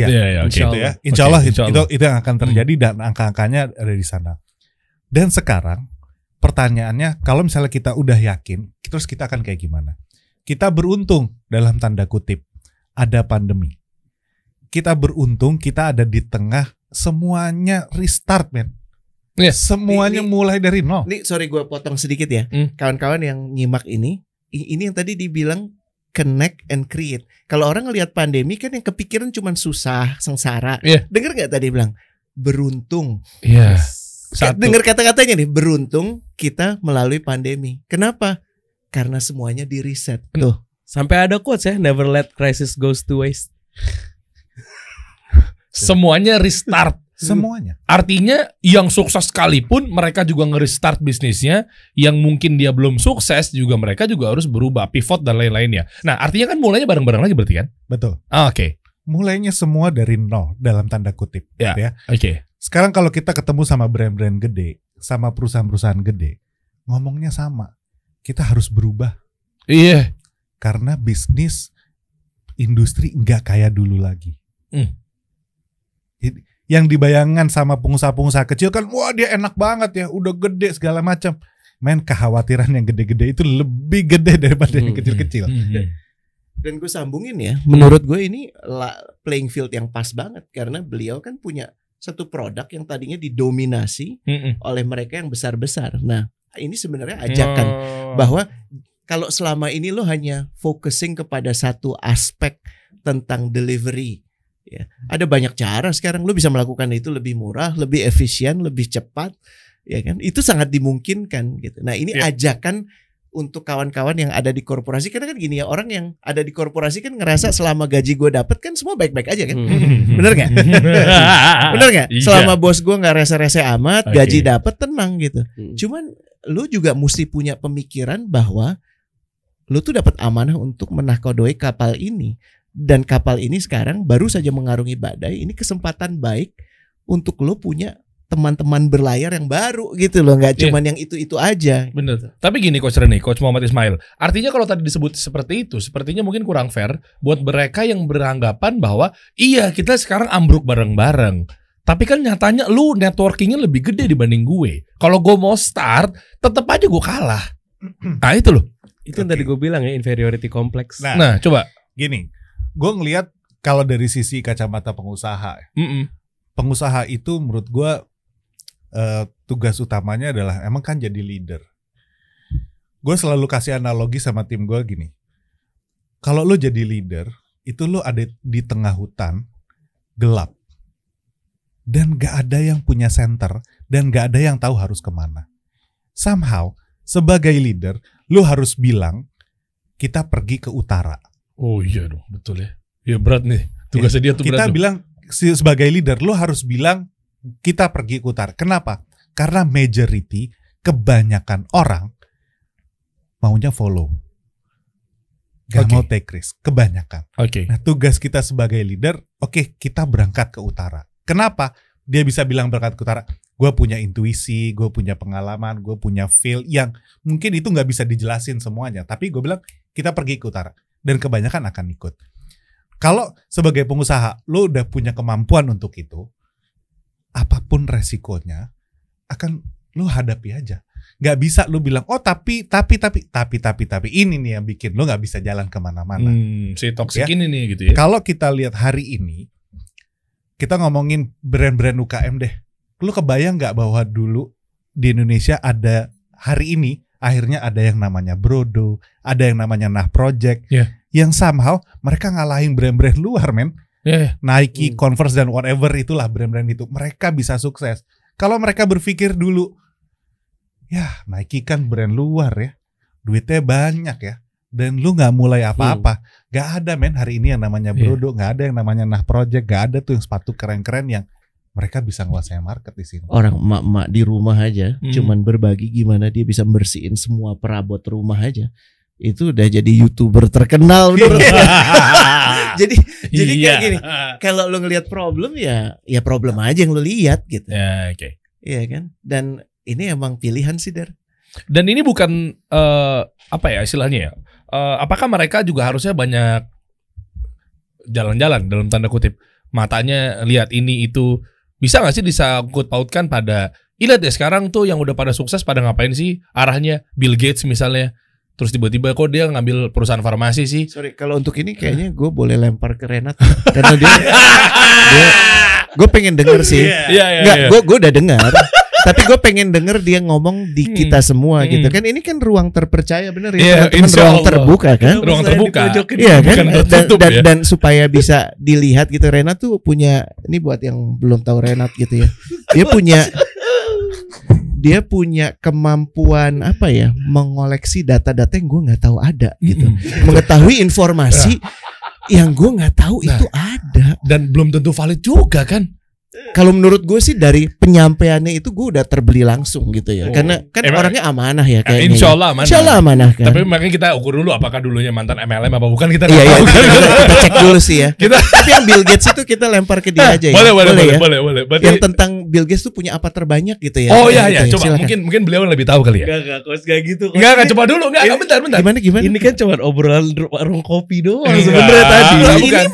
Insya Allah itu yang akan terjadi dan angka-angkanya ada di sana. Dan sekarang pertanyaannya, kalau misalnya kita udah yakin, terus kita akan kayak gimana? Kita beruntung dalam tanda kutip ada pandemi. Kita beruntung kita ada di tengah. Semuanya restart, men. Semuanya mulai dari nol. Nih, sorry gue potong sedikit ya. Kawan-kawan yang nyimak ini yang tadi dibilang connect and create. Kalau orang ngelihat pandemi kan yang kepikiran cuma susah, sengsara. Iya. Dengar nggak tadi bilang beruntung? Iya. Satu. Dengar kata-katanya nih, beruntung kita melalui pandemi. Kenapa? Karena semuanya di reset. Tuh. Sampai ada quotes ya, never let crisis goes to waste. Semuanya restart. Semuanya. Artinya yang sukses sekalipun mereka juga nge-restart bisnisnya. Yang mungkin dia belum sukses juga mereka juga harus berubah, pivot dan lain-lainnya. Nah artinya kan mulainya bareng-bareng lagi berarti kan? Betul. Oke. Mulainya semua dari nol dalam tanda kutip. Ya. Oke. Sekarang kalau kita ketemu sama brand-brand gede, sama perusahaan-perusahaan gede, ngomongnya sama. Kita harus berubah. Iya. Karena bisnis industri nggak kayak dulu lagi. Yang dibayangkan sama pengusaha-pengusaha kecil kan, wah dia enak banget ya, udah gede segala macam. Men, kekhawatiran yang gede-gede itu lebih gede daripada yang kecil-kecil. Dan gue sambungin ya, menurut gue ini playing field yang pas banget. Karena beliau kan punya satu produk yang tadinya didominasi oleh mereka yang besar-besar. Nah ini sebenarnya ajakan bahwa kalau selama ini lo hanya focusing kepada satu aspek tentang delivery, ya, ada banyak cara sekarang lo bisa melakukan itu lebih murah, lebih efisien, lebih cepat, ya kan? Itu sangat dimungkinkan gitu. Nah, ini ajakan untuk kawan-kawan yang ada di korporasi, karena kan gini ya, orang yang ada di korporasi kan ngerasa selama gaji gue dapet kan semua baik-baik aja kan? Bener nggak? Bener nggak? Selama bos gue nggak rese-rese amat, gaji dapet tenang gitu. Cuman lo juga mesti punya pemikiran bahwa lo tuh dapat amanah untuk menakodoi kapal ini. Dan kapal ini sekarang baru saja mengarungi badai. Ini kesempatan baik untuk lo punya teman-teman berlayar yang baru gitu loh. Gak cuman yang itu-itu aja. Bener. Tapi gini Coach Rene, Coach Muhammad Ismail, artinya kalau tadi disebut seperti itu, sepertinya mungkin kurang fair buat mereka yang beranggapan bahwa iya kita sekarang ambruk bareng-bareng. Tapi kan nyatanya lu networkingnya lebih gede dibanding gue. Kalau gue mau start, tetap aja gue kalah. Nah itu loh. Itu yang tadi gue bilang ya, inferiority complex. Nah coba. Gini, gue ngelihat kalau dari sisi kacamata pengusaha, pengusaha itu menurut gue tugas utamanya adalah emang kan jadi leader. Gue selalu kasih analogi sama tim gue gini, kalau lo jadi leader, itu lo ada di tengah hutan gelap dan gak ada yang punya center dan gak ada yang tahu harus kemana. Somehow sebagai leader, lo harus bilang kita pergi ke utara. Oh iya dong, betul ya. Ya berat nih. Tugasnya dia tuh berat. Kita bilang sebagai leader, lo harus bilang kita pergi ke utara. Kenapa? Karena majority, kebanyakan orang maunya follow. Gak mau take risk, kebanyakan. Nah tugas kita sebagai leader, kita berangkat ke utara. Kenapa? Dia bisa bilang berangkat ke utara. Gue punya intuisi, gue punya pengalaman, gue punya feel yang mungkin itu gak bisa dijelasin semuanya. Tapi gue bilang kita pergi ke utara. Dan kebanyakan akan ikut. Kalau sebagai pengusaha lo udah punya kemampuan untuk itu, apapun resikonya akan lo hadapi aja. Gak bisa lo bilang tapi ini nih yang bikin lo gak bisa jalan kemana-mana. Si toxic ini nih gitu ya. Kalau kita lihat hari ini, kita ngomongin brand-brand UKM deh. Lo kebayang gak bahwa dulu di Indonesia ada hari ini akhirnya ada yang namanya Brodo, ada yang namanya Nah Project, yang somehow mereka ngalahin brand-brand luar, men. Nike, Converse dan whatever itulah brand-brand itu, mereka bisa sukses. Kalau mereka berpikir dulu, ya Nike kan brand luar ya, duitnya banyak ya, dan lu nggak mulai apa-apa, nggak ada men hari ini yang namanya Brodo, nggak ada yang namanya Nah Project, nggak ada tuh yang sepatu keren-keren yang mereka bisa nguasain market di sini. Orang emak-emak di rumah aja, cuman berbagi gimana dia bisa bersihin semua perabot rumah aja. Itu udah jadi YouTuber terkenal menurut gue. jadi kayak gini, kalau lo ngelihat problem ya problem aja yang lo lihat gitu. Ya, Iya kan? Dan ini emang pilihan sih, Dar. Dan ini bukan apa ya istilahnya ya? Apakah mereka juga harusnya banyak jalan-jalan dalam tanda kutip, matanya lihat ini itu, bisa nggak sih disangkut pautkan pada lihat ya sekarang tuh yang udah pada sukses pada ngapain sih arahnya, Bill Gates misalnya, terus tiba-tiba kok dia ngambil perusahaan farmasi sih. Sorry, kalau untuk ini kayaknya gue boleh lempar ke Renat karena dia gue pengen denger sih. Gue udah dengar. Tapi gue pengen denger dia ngomong di kita semua gitu kan. Ini kan ruang terpercaya bener ya, teman-teman, insya ruang Allah. terbuka kan. Ruang terbuka. Iya kan, Bukan tertutup ya. dan supaya bisa dilihat gitu. Renat tuh punya, ini buat yang belum tahu Renat gitu ya, dia punya kemampuan apa ya, mengoleksi data-data yang gue nggak tahu ada gitu, mengetahui informasi yang gue nggak tahu itu ada. Dan belum tentu valid juga kan. Kalau menurut gue sih dari penyampaiannya itu gue udah terbeli langsung gitu ya, karena kan Emang- orangnya amanah ya kayaknya. Insya Allah amanah. Insya Allah amanah kan. Tapi makanya kita ukur dulu apakah dulunya mantan MLM apa bukan, kita Iya, nggak tahu kan. kita cek dulu sih ya. Kita Tapi yang Bill Gates itu kita lempar ke dia aja ya. boleh. Berarti Yang tentang Bill Gates tuh punya apa terbanyak gitu ya. oh Gitu iya ya. coba Silakan. mungkin beliau lebih tahu kali ya. Enggak Coach, kayak gitu. Coach. Enggak coba dulu, enggak bentar. Gimana? Ini kan cuma obrolan warung kopi doang Enggak. sebenarnya tadi. Bukan.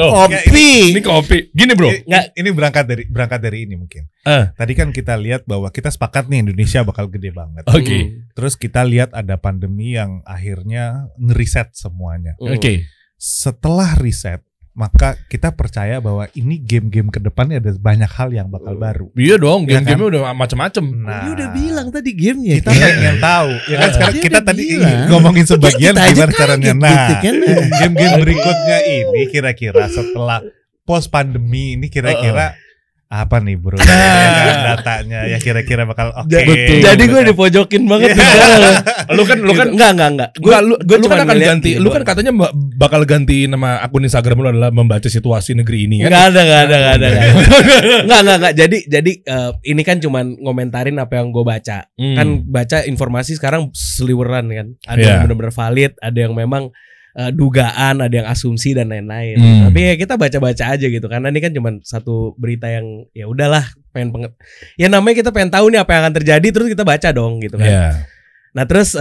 Oh, kopi. Ini kopi. Gini bro. Ini berangkat dari ini mungkin. Tadi kan kita lihat bahwa kita sepakat nih Indonesia bakal gede banget. Oke. Terus kita lihat ada pandemi yang akhirnya ngeriset semuanya. Oke. Setelah riset, maka kita percaya bahwa ini game-game ke depannya ada banyak hal yang bakal baru. Iya dong, Iya game-game kan? udah macem-macem. Nah, Dia udah bilang tadi gamenya. kita pengen tahu. Ya kan sekarang Dia kita udah tadi bilang. ngomongin sebagian Kita aja gimana caranya. kaget Nah, gitu kan. game-game berikutnya ini kira-kira setelah post pandemi ini kira-kira apa nih bro? Ya kan, datanya ya kira-kira bakal oke. Betul. Jadi gue dipojokin banget di sana. Lu kan Enggak. Gue kan akan ganti. Lu kan katanya bakal ganti nama akun Instagram lu adalah membaca situasi negeri ini kan? Enggak ada. Enggak. Jadi ini kan cuman ngomentarin apa yang gue baca. Kan baca informasi sekarang seliweran kan. Ada yang benar-benar valid, ada yang memang dugaan, ada yang asumsi dan lain-lain. Tapi ya kita baca-baca aja gitu, karena ini kan cuman satu berita yang ya udahlah, ya namanya kita pengen tahu nih apa yang akan terjadi, terus kita baca dong gitu kan. Yeah. Nah terus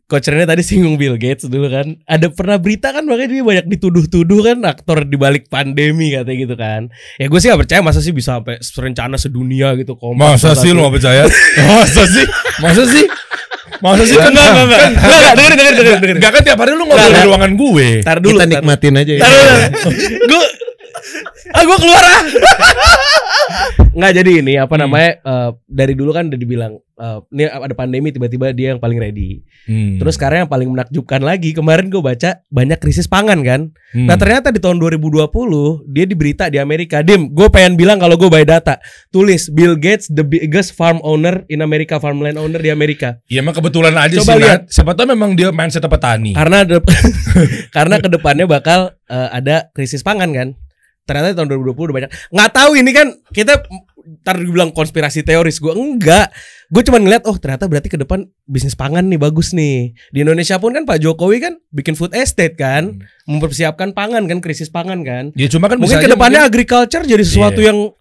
Coach Rene tadi singgung Bill Gates dulu kan. Ada pernah berita kan, makanya dia banyak dituduh-tuduh kan aktor di balik pandemi katanya gitu kan. Ya gue sih gak percaya masa sih bisa sampai rencana sedunia gitu. Masa sih lu gak percaya? Masa sih? Enggak, dengerin. Enggak kan tiap hari lu ngobrol di ruangan gue. Tar dulu. Kita nikmatin aja ya. Gue keluar ah. Nggak, jadi ini apa namanya, dari dulu kan udah dibilang ini ada pandemi, tiba-tiba dia yang paling ready. Terus sekarang yang paling menakjubkan lagi, kemarin gue baca banyak krisis pangan kan. Nah ternyata di tahun 2020 dia di berita di Amerika. Gue pengen bilang kalau gue by data, tulis Bill Gates the biggest farm owner in America, farmland owner di Amerika. Iya emang kebetulan aja Coba sih lihat. Nat. Siapa tahu memang dia mindset petani. Karena kedepannya bakal ada krisis pangan kan. Ternyata di tahun 2020 udah banyak. Nggak tahu, ini kan kita ntar dibilang konspirasi teoris. Gue enggak. Gue cuma ngeliat, oh ternyata berarti ke depan bisnis pangan nih bagus nih. Di Indonesia pun kan Pak Jokowi kan bikin food estate kan, mempersiapkan pangan kan, krisis pangan kan. Ya cuma kan Mungkin bisa ke depannya aja agriculture jadi sesuatu yang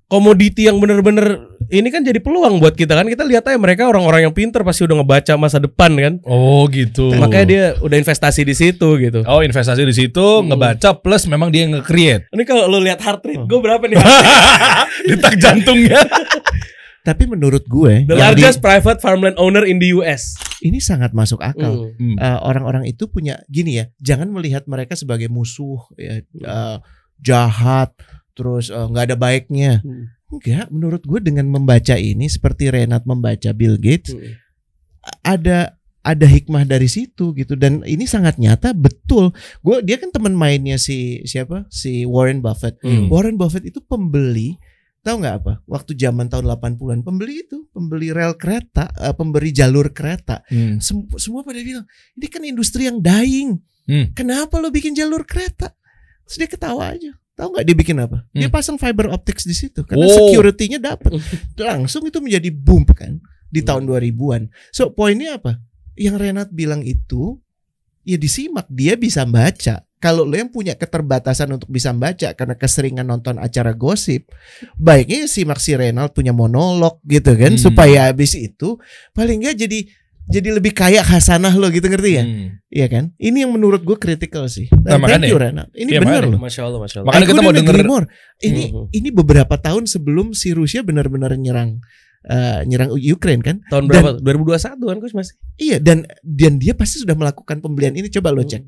komoditi yang bener-bener ini kan jadi peluang buat kita kan. Kita lihat aja mereka orang-orang yang pinter pasti udah ngebaca masa depan kan. Oh gitu. Makanya dia udah investasi di situ gitu. Oh investasi di situ, ngebaca plus memang dia nge-create. Ini kalau lo lihat heart rate gue berapa nih? Detak jantungnya. Tapi menurut gue The largest private farmland owner in the US. ini sangat masuk akal. Orang-orang itu punya gini ya, jangan melihat mereka sebagai musuh ya, jahat, terus nggak ada baiknya. Enggak, menurut gue dengan membaca ini seperti Renat membaca Bill Gates, ada hikmah dari situ gitu, dan ini sangat nyata betul. Dia kan teman mainnya si Warren Buffett. Warren Buffett itu pembeli, tahu nggak apa? Waktu zaman tahun 80-an pembeli rel kereta, pemberi jalur kereta. Semua pada bilang, ini kan industri yang dying. Kenapa lo bikin jalur kereta? Terus dia ketawa aja. Tahu nggak dia bikin apa? Dia pasang fiber optics di situ karena security-nya dapat. Langsung itu menjadi boom kan di tahun 2000-an. So poinnya apa? Yang Renat bilang itu ya disimak, dia bisa baca. Kalau lo yang punya keterbatasan untuk bisa baca karena keseringan nonton acara gosip, baiknya simak si Renat punya monolog gitu kan, supaya habis itu paling nggak jadi lebih kaya khasanah lo gitu, ngerti ya? Iya kan? Ini yang menurut gue kritikal sih. Thank you Renat. Ini benar loh. Masya Allah. Makanya kita mau denger Ini beberapa tahun sebelum si Rusia benar-benar nyerang Ukraine kan? Tahun berapa? 2021 kan Coach masih? Iya, dan dia pasti sudah melakukan pembelian ini. Coba lo cek.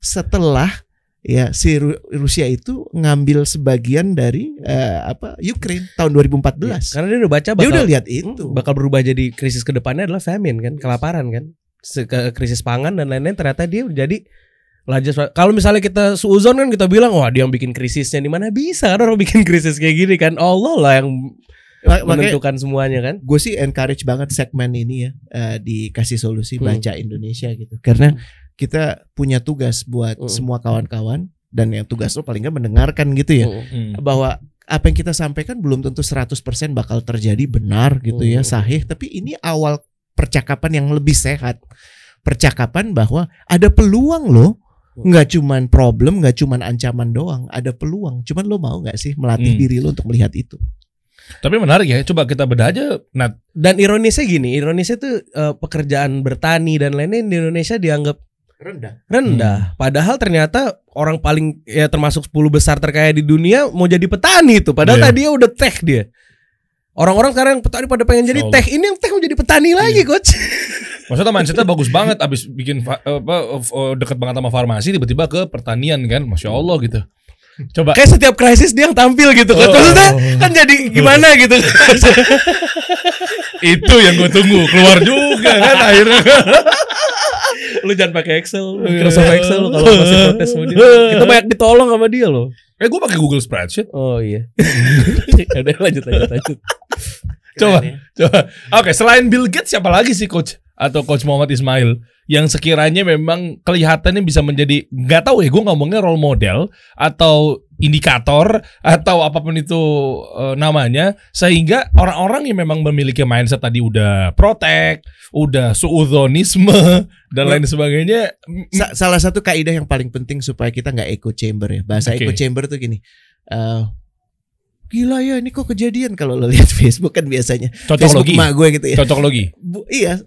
Setelah ya si Rusia itu ngambil sebagian dari Ukraine tahun 2014. Karena dia udah baca Dia udah lihat itu. bakal berubah jadi krisis kedepannya adalah famine kan, kelaparan kan, krisis pangan dan lain-lain. Ternyata dia jadi kalau misalnya kita suuzon kan kita bilang wah dia yang bikin krisisnya, di mana bisa kan orang bikin krisis kayak gini kan, Allah lah yang menentukan semuanya kan. Gue sih encourage banget segmen ini ya, dikasih solusi baca Indonesia gitu. Karena kita punya tugas buat semua kawan-kawan, dan yang tugas lo paling nggak mendengarkan gitu ya, bahwa apa yang kita sampaikan belum tentu 100% bakal terjadi benar gitu ya, sahih, tapi ini awal percakapan yang lebih sehat. Percakapan bahwa ada peluang loh. Nggak cuman problem, nggak cuman ancaman doang, ada peluang. Cuman lo mau nggak sih melatih diri lo untuk melihat itu? Tapi menarik ya, coba kita bedah aja. Dan ironisnya gini, tuh pekerjaan bertani dan lain-lain di Indonesia dianggap rendah. Padahal ternyata orang paling ya termasuk 10 besar terkaya di dunia mau jadi petani itu. Padahal tadi udah tech dia. Orang-orang sekarang petani pada pengen jadi tech, ini yang tech mau jadi petani lagi, coach. Maksudnya mindsetnya bagus banget, abis bikin deket banget sama farmasi, tiba-tiba ke pertanian kan, Masya Allah gitu. Coba kayak setiap krisis dia yang tampil gitu kan. Maksudnya kan jadi gimana gitu. Itu yang gue tunggu, keluar juga kan akhirnya. Lu jangan pakai Excel, Microsoft Excel lu kalau masih protes sama dia. Kita banyak ditolong sama dia loh. Gue pakai Google Spreadsheet. Oh iya. Udah lanjut. Coba. Oke, selain Bill Gates siapa lagi sih coach atau Coach Muhammad Ismail yang sekiranya memang kelihatannya bisa menjadi, nggak tahu ya, gue ngomongnya role model atau indikator atau apapun itu namanya, sehingga orang-orang yang memang memiliki mindset tadi udah protek, udah suudzonisme dan lain sebagainya. Salah satu kaidah yang paling penting supaya kita nggak echo chamber ya. Bahasa echo chamber tuh gini. Gila ya, ini kok kejadian kalau lo lihat Facebook kan biasanya. Cocoklogi. Facebook emak gue gitu ya. Cocoklogi. Iya,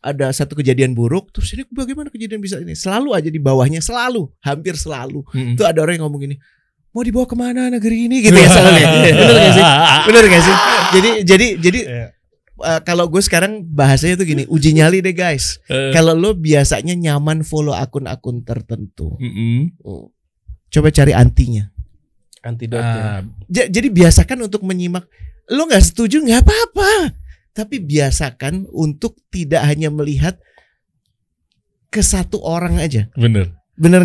ada satu kejadian buruk, terus ini bagaimana kejadian bisa ini? Selalu aja di bawahnya, hampir selalu. Tuh ada orang yang ngomong gini, mau dibawa kemana negeri ini gitu ya soalnya. Bener gak sih? Jadi kalau gue sekarang bahasanya tuh gini, uji nyali deh guys. Kalau lo biasanya nyaman follow akun-akun tertentu, coba cari antinya. Antidotnya. Jadi biasakan untuk menyimak. Lo nggak setuju nggak apa-apa, tapi biasakan untuk tidak hanya melihat ke satu orang aja. Bener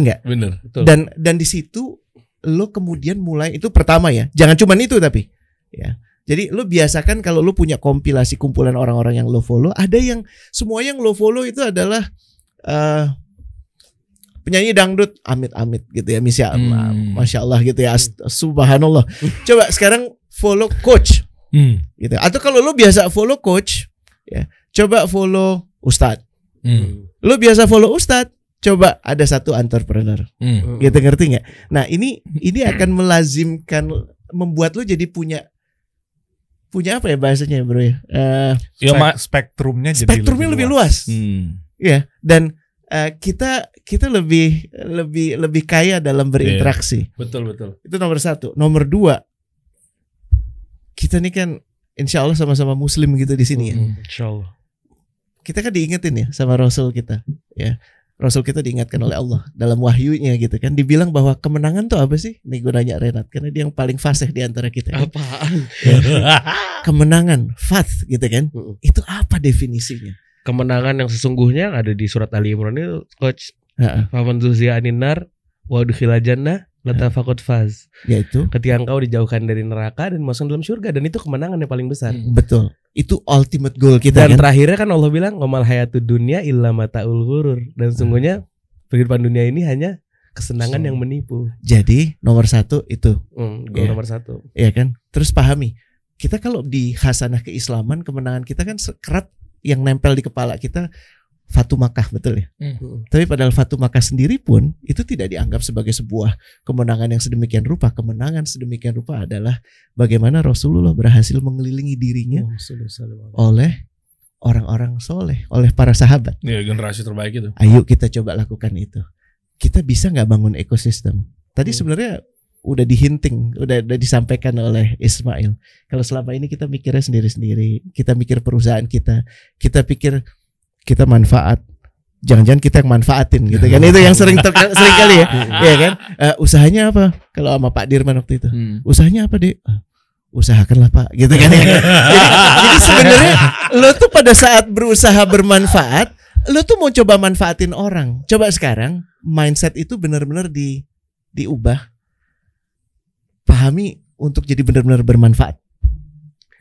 nggak? Bener. Dan di situ lo kemudian mulai, itu pertama ya. Jangan cuma itu tapi ya. Jadi lo biasakan kalau lo punya kompilasi kumpulan orang-orang yang lo follow, ada yang semua yang lo follow itu adalah penyanyi dangdut amit-amit gitu ya, Masya Allah gitu ya, subhanallah. Coba sekarang follow coach gitu. Atau kalau lo biasa follow coach ya, coba follow ustadz. Lo biasa follow ustadz, coba ada satu entrepreneur. Gitu, ngerti nggak? Nah ini akan melazimkan, membuat lo jadi punya apa ya bahasanya bro ya? Spektrumnya lebih luas. Ya, dan kita lebih kaya dalam berinteraksi. Betul. Itu nomor 1. Nomor 2, kita nih kan insya Allah sama-sama Muslim gitu di sini ya. Insya Allah. Kita kan diingetin ya sama Rasul kita, ya. Rasul kita diingatkan oleh Allah dalam wahyunya gitu kan. Dibilang bahwa kemenangan tuh apa sih? Nih gue nanya Renat, karena dia yang paling fasih di antara kita. Kan? Apaan? Kemenangan, fath gitu kan. Itu apa definisinya? Kemenangan yang sesungguhnya ada di surat Ali Imran itu, coach. Faman zuziya anin nar wa udkhila jannah latafaqad faz. Yaitu ketika engkau dijauhkan dari neraka dan masuk dalam surga, dan itu kemenangan yang paling besar. Betul. Itu ultimate goal kita. Dan kan? Terakhirnya kan Allah bilang wamal hayatud dunya illa mataul ghurur, dan sesungguhnya kehidupan dunia ini hanya kesenangan yang menipu. Jadi nomor 1 itu goal nomor 1. Iya kan? Terus pahami, kita kalau di khasanah keislaman, kemenangan kita kan sekerat yang nempel di kepala kita Fatu Makkah, betul ya. Tapi padahal Fatu Makkah sendiri pun itu tidak dianggap sebagai sebuah kemenangan yang sedemikian rupa. Kemenangan sedemikian rupa adalah bagaimana Rasulullah berhasil mengelilingi dirinya oleh orang-orang soleh, oleh para sahabat. Ya, generasi terbaik itu. Ayo kita coba lakukan itu. Kita bisa nggak bangun ekosistem? Tadi sebenarnya udah dihinting, udah disampaikan oleh Ismail. Kalau selama ini kita mikirnya sendiri-sendiri, kita mikir perusahaan kita pikir kita manfaat. jangan-jangan kita yang manfaatin gitu kan. Itu yang sering kali ya. Iya kan? Usahanya apa? Kalau sama Pak Dirman waktu itu. Usahanya apa, Dek? Usahakanlah, Pak, gitu kan. Jadi sebenarnya lo tuh pada saat berusaha bermanfaat, lo tuh mau coba manfaatin orang. Coba sekarang mindset itu benar-benar diubah. Pahami untuk jadi benar-benar bermanfaat.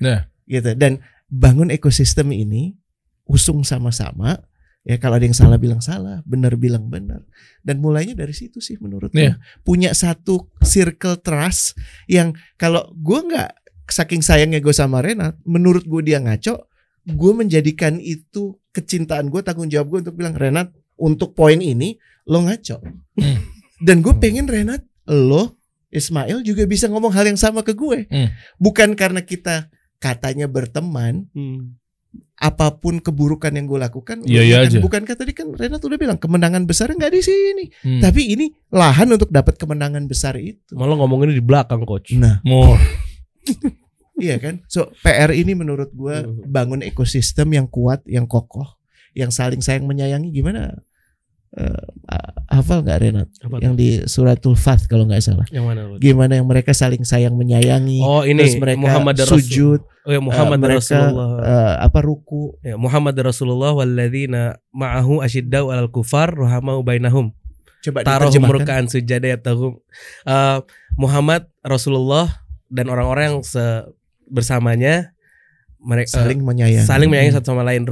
Nah, gitu. Dan bangun ekosistem ini, usung sama-sama. Ya kalau ada yang salah bilang salah, benar bilang benar. Dan mulainya dari situ sih menurut gue. Punya satu circle trust yang kalau gue nggak, saking sayangnya gue sama Renat, menurut gue dia ngaco, gue menjadikan itu kecintaan gue, tanggung jawab gue untuk bilang, Renat, untuk poin ini lo ngaco. Dan gue pengen Renat, lo Ismail juga bisa ngomong hal yang sama ke gue. Bukan karena kita katanya berteman, apapun keburukan yang gue lakukan, bukankah tadi kan Renat udah bilang kemenangan besar nggak di sini, tapi ini lahan untuk dapat kemenangan besar itu. Malah ngomonginnya di belakang, Coach. Nah, iya kan. So PR ini menurut gue bangun ekosistem yang kuat, yang kokoh, yang saling sayang menyayangi. Gimana? Hafal nggak Renat? Yang di suratul Fath kalau nggak salah. Yang mana? Gimana yang mereka saling sayang menyayangi? Oh ini. Terus mereka Muhammad sujud. Muhammad Rasulullah. Ruku. Ya, Muhammad Rasulullah walladzina ma'ahu asyiddau 'alal kufar rahamau bainahum. Coba tarohum ruk'an sujada yabtahum. Muhammad Rasulullah dan orang-orang yang bersamanya mereka saling menyayangi satu sama lain.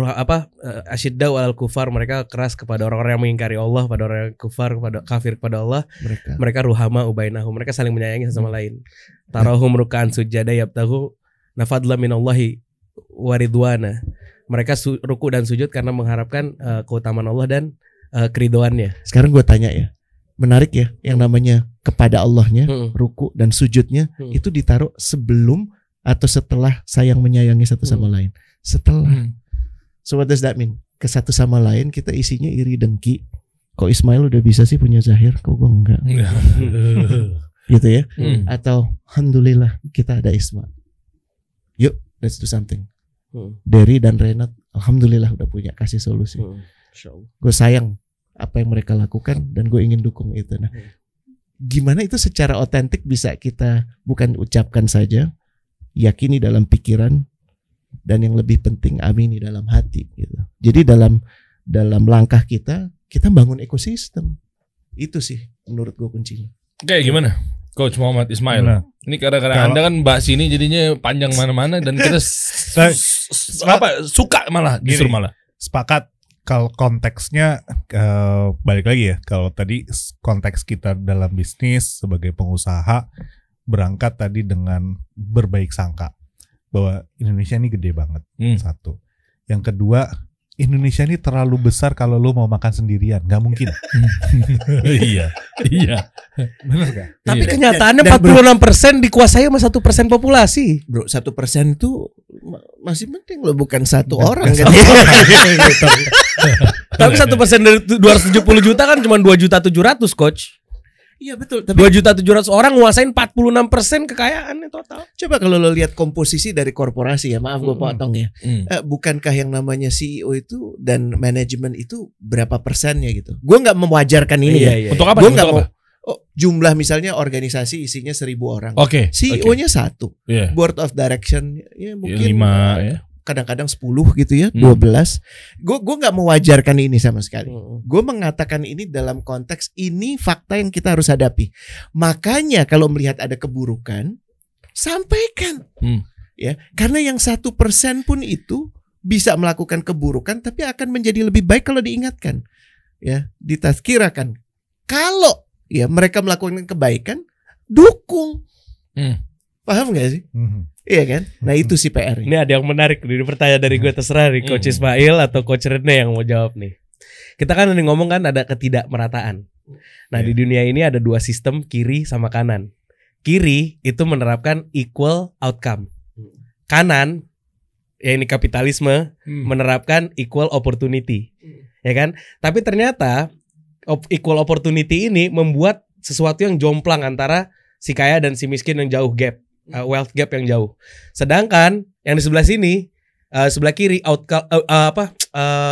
Asyiddau 'alal kufar, mereka keras kepada orang-orang yang mengingkari Allah, pada orang yang kufar, kepada kafir kepada Allah. Mereka ruhama ubainahum, mereka saling menyayangi satu sama lain. Tarohum ruk'an sujada yabtahu nafadla minallahi waridwana. Mereka ruku dan sujud karena mengharapkan keutamaan Allah dan keridoannya. Sekarang gue tanya ya, menarik ya, yang namanya kepada Allahnya, ruku dan sujudnya itu ditaruh sebelum atau setelah sayang menyayangi satu sama lain? Setelah. So what does that mean? Ke satu sama lain kita isinya iri dengki. Kok Ismail udah bisa sih punya Zahir, kok gue enggak? Gitu ya. Atau alhamdulillah kita ada Isma. Yuk, let's do something. Derry dan Renat alhamdulillah udah punya kasih solusi. Gue sayang apa yang mereka lakukan dan gue ingin dukung itu. Nah, gimana itu secara otentik bisa kita bukan ucapkan saja, yakini dalam pikiran, dan yang lebih penting amini dalam hati gitu. Jadi dalam langkah kita bangun ekosistem. Itu sih menurut gue kuncinya. Kayak gimana Coach Muhammad Ismail? Ini kadang-kadang Anda kan bahas ini jadinya panjang mana-mana dan kita suka malah justru malah. Sepakat. Kalau konteksnya balik lagi ya, kalau tadi konteks kita dalam bisnis sebagai pengusaha berangkat tadi dengan berbaik sangka bahwa Indonesia ini gede banget. Satu. Yang kedua, Indonesia ini terlalu besar kalau lu mau makan sendirian, nggak mungkin. Iya. Benar gak? Tapi kenyataannya 46% dikuasai sama 1% populasi. Bro, 1% itu masih penting loh, bukan satu orang kan. Tapi 1% dari 270 juta kan cuma 2.700.000, Coach. Iya betul. 2.700.000 orang nguasain 46% kekayaannya total. Coba kalau lo lihat komposisi dari korporasi ya, maaf gue potong ya. Bukankah yang namanya CEO itu dan manajemen itu berapa persennya gitu? Gue nggak mewajarkan ini ya. Untuk apa? Gue nggak mau. Jumlah misalnya organisasi isinya 1.000 orang. CEO-nya 1. Board of direction ya mungkin 5 ya. Kadang-kadang 10 gitu ya, 12. Gue nggak mewajarkan ini sama sekali. Gue mengatakan ini dalam konteks ini fakta yang kita harus hadapi. Makanya kalau melihat ada keburukan, sampaikan. Ya, karena yang 1% pun itu bisa melakukan keburukan, tapi akan menjadi lebih baik kalau diingatkan. Ya, ditazkirakan. Kalau ya mereka melakukan kebaikan, dukung. Paham gak sih? Iya kan? Nah itu sih PR. Ini ada yang menarik nih, pertanyaan dari gue, terserah nih Coach Ismail atau Coach Rene yang mau jawab nih. Kita kan ngomong kan ada ketidakmerataan. Nah di dunia ini ada 2 sistem, kiri sama kanan. Kiri itu menerapkan equal outcome. Kanan, ya ini kapitalisme, menerapkan equal opportunity. Ya kan? Tapi ternyata equal opportunity ini membuat sesuatu yang jomplang antara si kaya dan si miskin yang jauh gap. Wealth gap yang jauh. Sedangkan yang di sebelah sini, sebelah kiri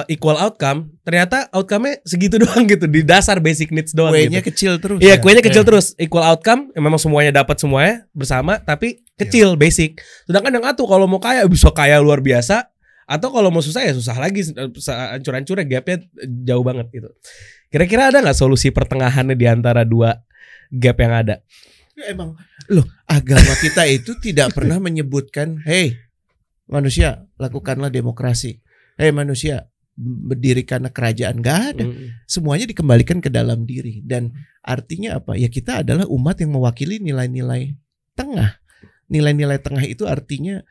equal outcome, ternyata outcome-nya segitu doang gitu di dasar basic needs doang Kuenya gitu. kecil terus. Iya, kuenya kecil terus. Equal outcome, memang semuanya dapat semuanya bersama, tapi kecil, basic. Sedangkan yang atuh kalau mau kaya bisa kaya luar biasa, atau kalau mau susah ya susah lagi, hancur-hancurnya gapnya jauh banget gitu. Kira-kira ada nggak solusi pertengahannya di antara dua gap yang ada? Emang loh, agama kita itu tidak pernah menyebutkan, hey manusia lakukanlah demokrasi, hey manusia berdirikanlah kerajaan. Gak ada. Semuanya dikembalikan ke dalam diri. Dan artinya apa? Ya kita adalah umat yang mewakili nilai-nilai tengah. Nilai-nilai tengah itu artinya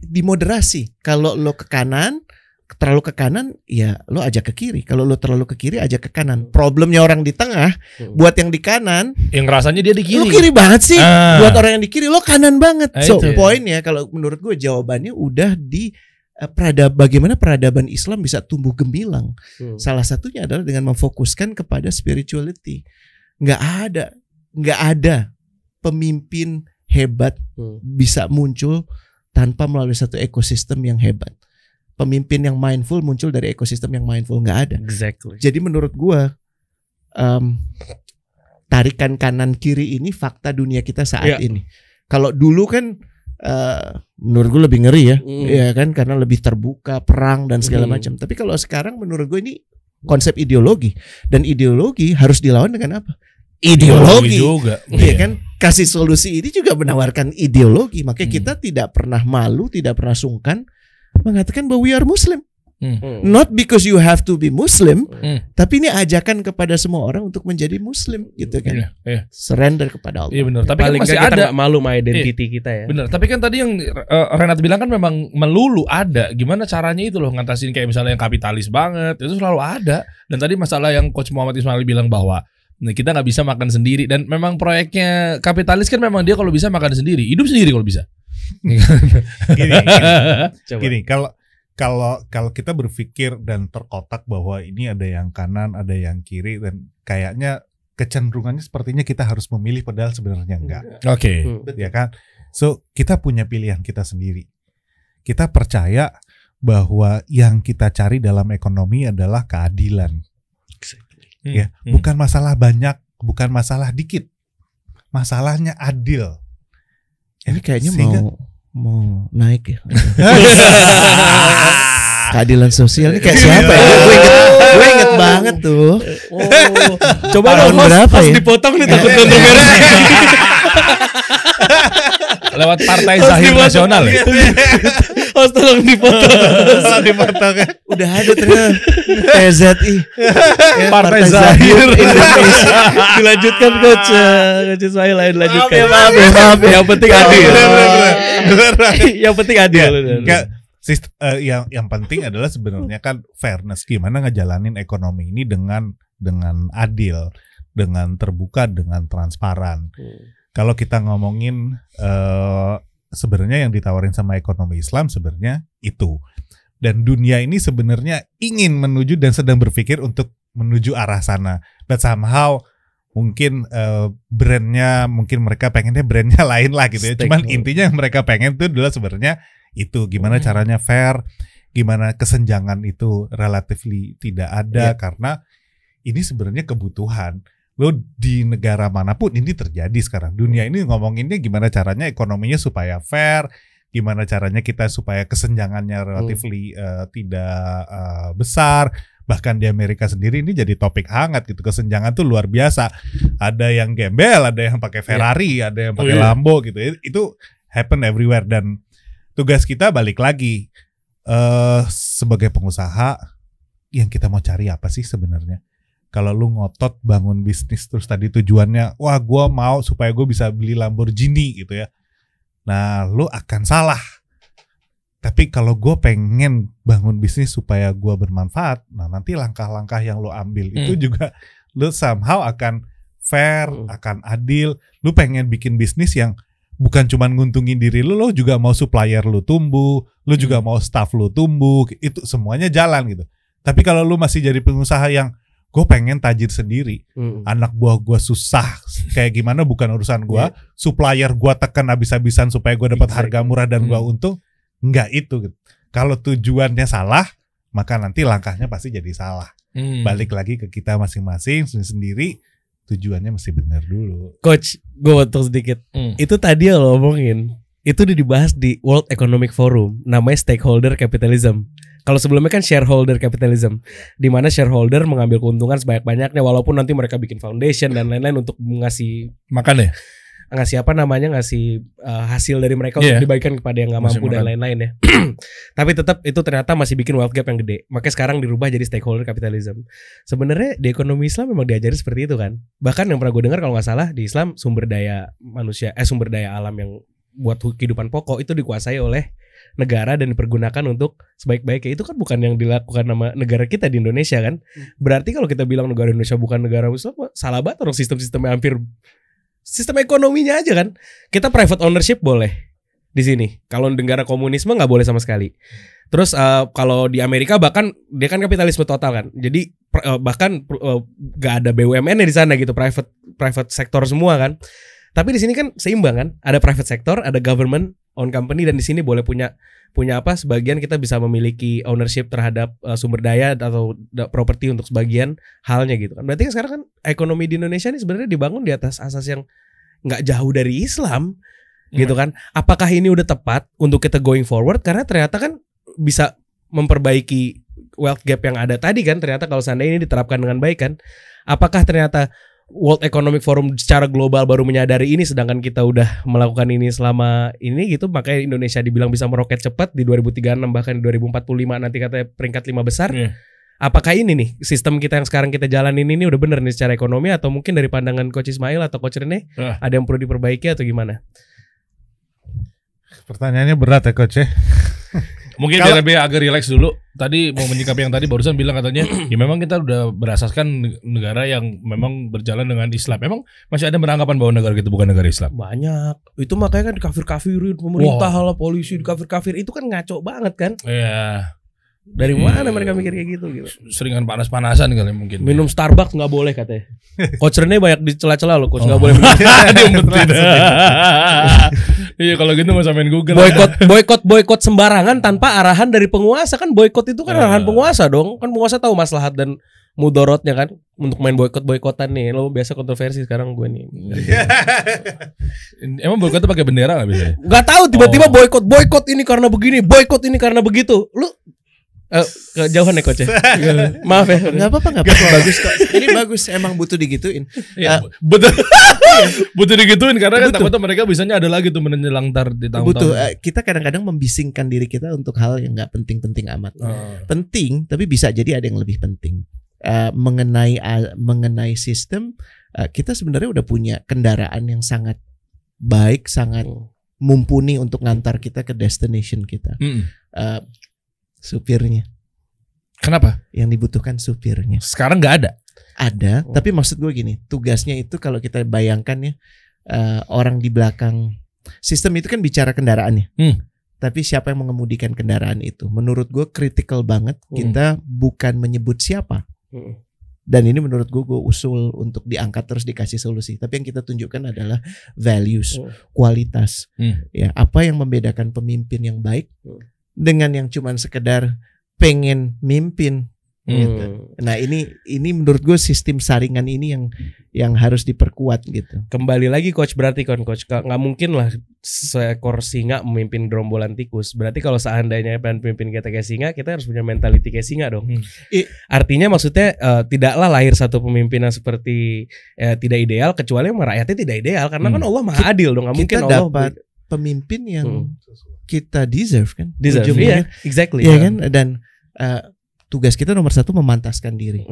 dimoderasi. Kalau lo ke kanan, terlalu ke kanan, ya lo ajak ke kiri. Kalau lo terlalu ke kiri, ajak ke kanan. Problemnya orang di tengah, buat yang di kanan, yang rasanya dia di kiri. lo kiri banget sih. Buat orang yang di kiri, lo kanan banget. So itu. poinnya, kalau menurut gue jawabannya udah di bagaimana peradaban Islam bisa tumbuh gemilang. Salah satunya adalah dengan memfokuskan kepada spirituality. Nggak ada pemimpin hebat bisa muncul tanpa melalui satu ekosistem yang hebat. Pemimpin yang mindful muncul dari ekosistem yang mindful, nggak ada. Exactly. Jadi menurut gua tarikan kanan kiri ini fakta dunia kita saat ini. Kalau dulu kan menurut gua lebih ngeri ya, ya kan, karena lebih terbuka, perang dan segala macam. Tapi kalau sekarang menurut gua ini konsep ideologi, dan ideologi harus dilawan dengan apa? Ideologi juga. Iya kan, kasih solusi ini juga menawarkan ideologi. Makanya kita tidak pernah malu, tidak pernah sungkan mengatakan bahwa we are Muslim. Not because you have to be Muslim, tapi ini ajakan kepada semua orang untuk menjadi Muslim gitu kan. Surrender kepada Allah. Iya benar. Tapi Paling kan masih kita ada nggak malu sama identity kita ya. Benar. Tapi kan tadi yang Renat bilang kan memang melulu ada. Gimana caranya itu loh ngatasin kayak misalnya yang kapitalis banget itu selalu ada. Dan tadi masalah yang Coach Muhammad Ismail bilang bahwa kita nggak bisa makan sendiri, dan memang proyeknya kapitalis kan memang dia kalau bisa makan sendiri, hidup sendiri kalau bisa. Gini, kalau kita berpikir dan terkotak bahwa ini ada yang kanan, ada yang kiri, dan kayaknya kecenderungannya sepertinya kita harus memilih, padahal sebenarnya enggak. Oke. Ya kan? So, kita punya pilihan kita sendiri. Kita percaya bahwa yang kita cari dalam ekonomi adalah keadilan. Ya, bukan masalah banyak, bukan masalah dikit. Masalahnya adil. Ini kayaknya mau naik ya. Keadilan sosial ini kayak siapa ya? Gue inget banget tuh. Coba tahun berapa ya? Dipotong nih takut kontroversi. Lewat Partai Zahir Nasional ya. Host tolong dipotong. Udah ada ternyata PZI. Partai Zahir Indonesia. Dilanjutkan Coach Ismail, dilanjutkan. Maaf ya. Yang penting adil. Yang penting adil. Yang penting adalah sebenarnya kan fairness, gimana ngejalanin ekonomi ini dengan adil, dengan terbuka, dengan transparan. Kalau kita ngomongin sebenarnya yang ditawarin sama ekonomi Islam sebenarnya itu, dan dunia ini sebenarnya ingin menuju dan sedang berpikir untuk menuju arah sana, but somehow mungkin brandnya, mungkin mereka pengennya brandnya lain lah gitu ya. Cuman intinya yang mereka pengen itu adalah sebenarnya itu gimana caranya fair, gimana kesenjangan itu relatively tidak ada, karena ini sebenarnya kebutuhan. Lo di negara manapun ini terjadi sekarang. Dunia ini ngomonginnya gimana caranya ekonominya supaya fair, gimana caranya kita supaya kesenjangannya relatively tidak besar. Bahkan di Amerika sendiri ini jadi topik hangat gitu. Kesenjangan tuh luar biasa. Ada yang gembel, ada yang pakai Ferrari, ada yang pakai Lambo gitu. Itu happen everywhere, dan tugas kita balik lagi sebagai pengusaha, yang kita mau cari apa sih sebenarnya? Kalau lu ngotot bangun bisnis terus tadi tujuannya, wah gue mau supaya gue bisa beli Lamborghini gitu ya. Nah lu akan salah. Tapi kalau gue pengen bangun bisnis supaya gue bermanfaat, nah nanti langkah-langkah yang lu ambil itu juga lu somehow akan fair, akan adil. Lu pengen bikin bisnis yang bukan cuma nguntungin diri lu juga mau supplier lu tumbuh, lu juga mau staff lu tumbuh, itu semuanya jalan gitu. Tapi kalau lu masih jadi pengusaha yang gue pengen tajir sendiri, anak buah gue susah kayak gimana bukan urusan gue, supplier gue tekan habis-habisan supaya gue dapat harga murah dan gue untung, enggak itu gitu. Kalau tujuannya salah, maka nanti langkahnya pasti jadi salah. Balik lagi ke kita masing-masing sendiri, tujuannya mesti benar dulu. Coach, gue potong sedikit. Itu tadi yang lo omongin, itu udah dibahas di World Economic Forum, namanya stakeholder capitalism. Kalau sebelumnya kan shareholder capitalism, di mana shareholder mengambil keuntungan sebanyak-banyaknya, walaupun nanti mereka bikin foundation dan lain-lain untuk ngasih makan ya, ngasih hasil dari mereka untuk dibagikan kepada yang nggak mampu dan lain-lain ya. Tapi tetap itu ternyata masih bikin wealth gap yang gede. Makanya sekarang dirubah jadi stakeholder capitalism. Sebenarnya di ekonomi Islam memang diajari seperti itu kan. Bahkan yang pernah gue dengar kalau nggak salah di Islam sumber daya alam yang buat kehidupan pokok itu dikuasai oleh negara dan dipergunakan untuk sebaik-baiknya. Itu kan bukan yang dilakukan sama negara kita di Indonesia kan. Berarti kalau kita bilang negara Indonesia bukan negara Islam, salah banget orang sistem-sistemnya hampir sistem ekonominya aja kan. Kita private ownership boleh di sini. Kalau negara komunisme nggak boleh sama sekali. Terus kalau di Amerika bahkan dia kan kapitalisme total kan. Jadi bahkan nggak ada BUMN di sana gitu, private sektor semua kan. Tapi di sini kan seimbang kan. Ada private sector, ada government own company, dan di sini boleh punya apa? Sebagian kita bisa memiliki ownership terhadap sumber daya atau properti untuk sebagian halnya gitu kan. Berarti kan sekarang kan ekonomi di Indonesia ini sebenarnya dibangun di atas asas yang nggak jauh dari Islam gitu kan. Apakah ini udah tepat untuk kita going forward? Karena ternyata kan bisa memperbaiki wealth gap yang ada tadi kan. Ternyata kalau seandainya ini diterapkan dengan baik kan. Apakah ternyata World Economic Forum secara global baru menyadari ini, sedangkan kita udah melakukan ini selama ini gitu, makanya Indonesia dibilang bisa meroket cepat di 2036 bahkan di 2045 nanti katanya peringkat 5 besar. Apakah ini nih sistem kita yang sekarang kita jalanin ini udah bener nih secara ekonomi, atau mungkin dari pandangan Coach Ismail atau Coach Rene ada yang perlu diperbaiki atau gimana? Pertanyaannya berat ya Coach ya. Mungkin biar lebih agak rileks dulu. Tadi mau menyikapi yang tadi barusan bilang katanya ya memang kita udah berasaskan negara yang memang berjalan dengan Islam. Memang masih ada beranggapan bahwa negara kita bukan negara Islam? Banyak. Itu makanya kan dikafir-kafirin pemerintah lah, polisi dikafir-kafir. Itu kan ngaco banget kan. Iya. Dari mana mereka mikir kayak gitu? Seringan panas-panasan kali mungkin. Minum Starbucks nggak boleh katanya. Coach Rene banyak dicela-cela loh, Coach nggak boleh minum. Iya kalau gitu nggak usah main Google. Boykot sembarangan tanpa arahan dari penguasa kan. Boykot itu kan arahan penguasa dong. Kan penguasa tahu maslahat dan mudorotnya kan untuk main boykot-boykotan nih. Lo biasa kontroversi sekarang gue nih. Emang boykot pakai bendera nggak bisa? Nggak tahu tiba-tiba boykot ini karena begini, boykot ini karena begitu. Lu kejauhan ya Coach ya? Maaf ya. Nggak apa-apa bagus kok. Ini bagus, emang butuh digituin. Betul. Butuh digituin karena kan takutnya mereka bisanya ada lagi tuh menjelang di tahun-tahun. Butuh. Kita kadang-kadang membisingkan diri kita untuk hal yang nggak penting-penting amat. Penting, tapi bisa jadi ada yang lebih penting. Mengenai sistem, kita sebenarnya udah punya kendaraan yang sangat baik, sangat mumpuni untuk ngantar kita ke destination kita. Supirnya. Kenapa? Yang dibutuhkan supirnya. Sekarang nggak ada. Ada, tapi maksud gue gini, tugasnya itu kalau kita bayangkan ya, orang di belakang sistem itu kan bicara kendaraannya. Tapi siapa yang mengemudikan kendaraan itu? Menurut gue kritikal banget. Kita bukan menyebut siapa. Dan ini menurut gue usul untuk diangkat terus dikasih solusi. Tapi yang kita tunjukkan adalah values, kualitas. Ya, apa yang membedakan pemimpin yang baik dengan yang cuman sekedar pengen mimpin gitu. Nah ini menurut gue sistem saringan ini yang harus diperkuat gitu. Kembali lagi Coach, berarti kan Coach nggak mungkin lah seekor singa memimpin gerombolan tikus. Berarti kalau seandainya pemimpin kita kayak singa, kita harus punya mentality kayak singa dong. Artinya maksudnya tidaklah lahir satu pemimpinan seperti tidak ideal, kecuali rakyatnya tidak ideal, karena kan Allah maha adil dong. Nggak mungkin kita Allah dapat pemimpin yang kita deserve kan. Exactly. Iya kan. Dan tugas kita nomor satu memantaskan diri,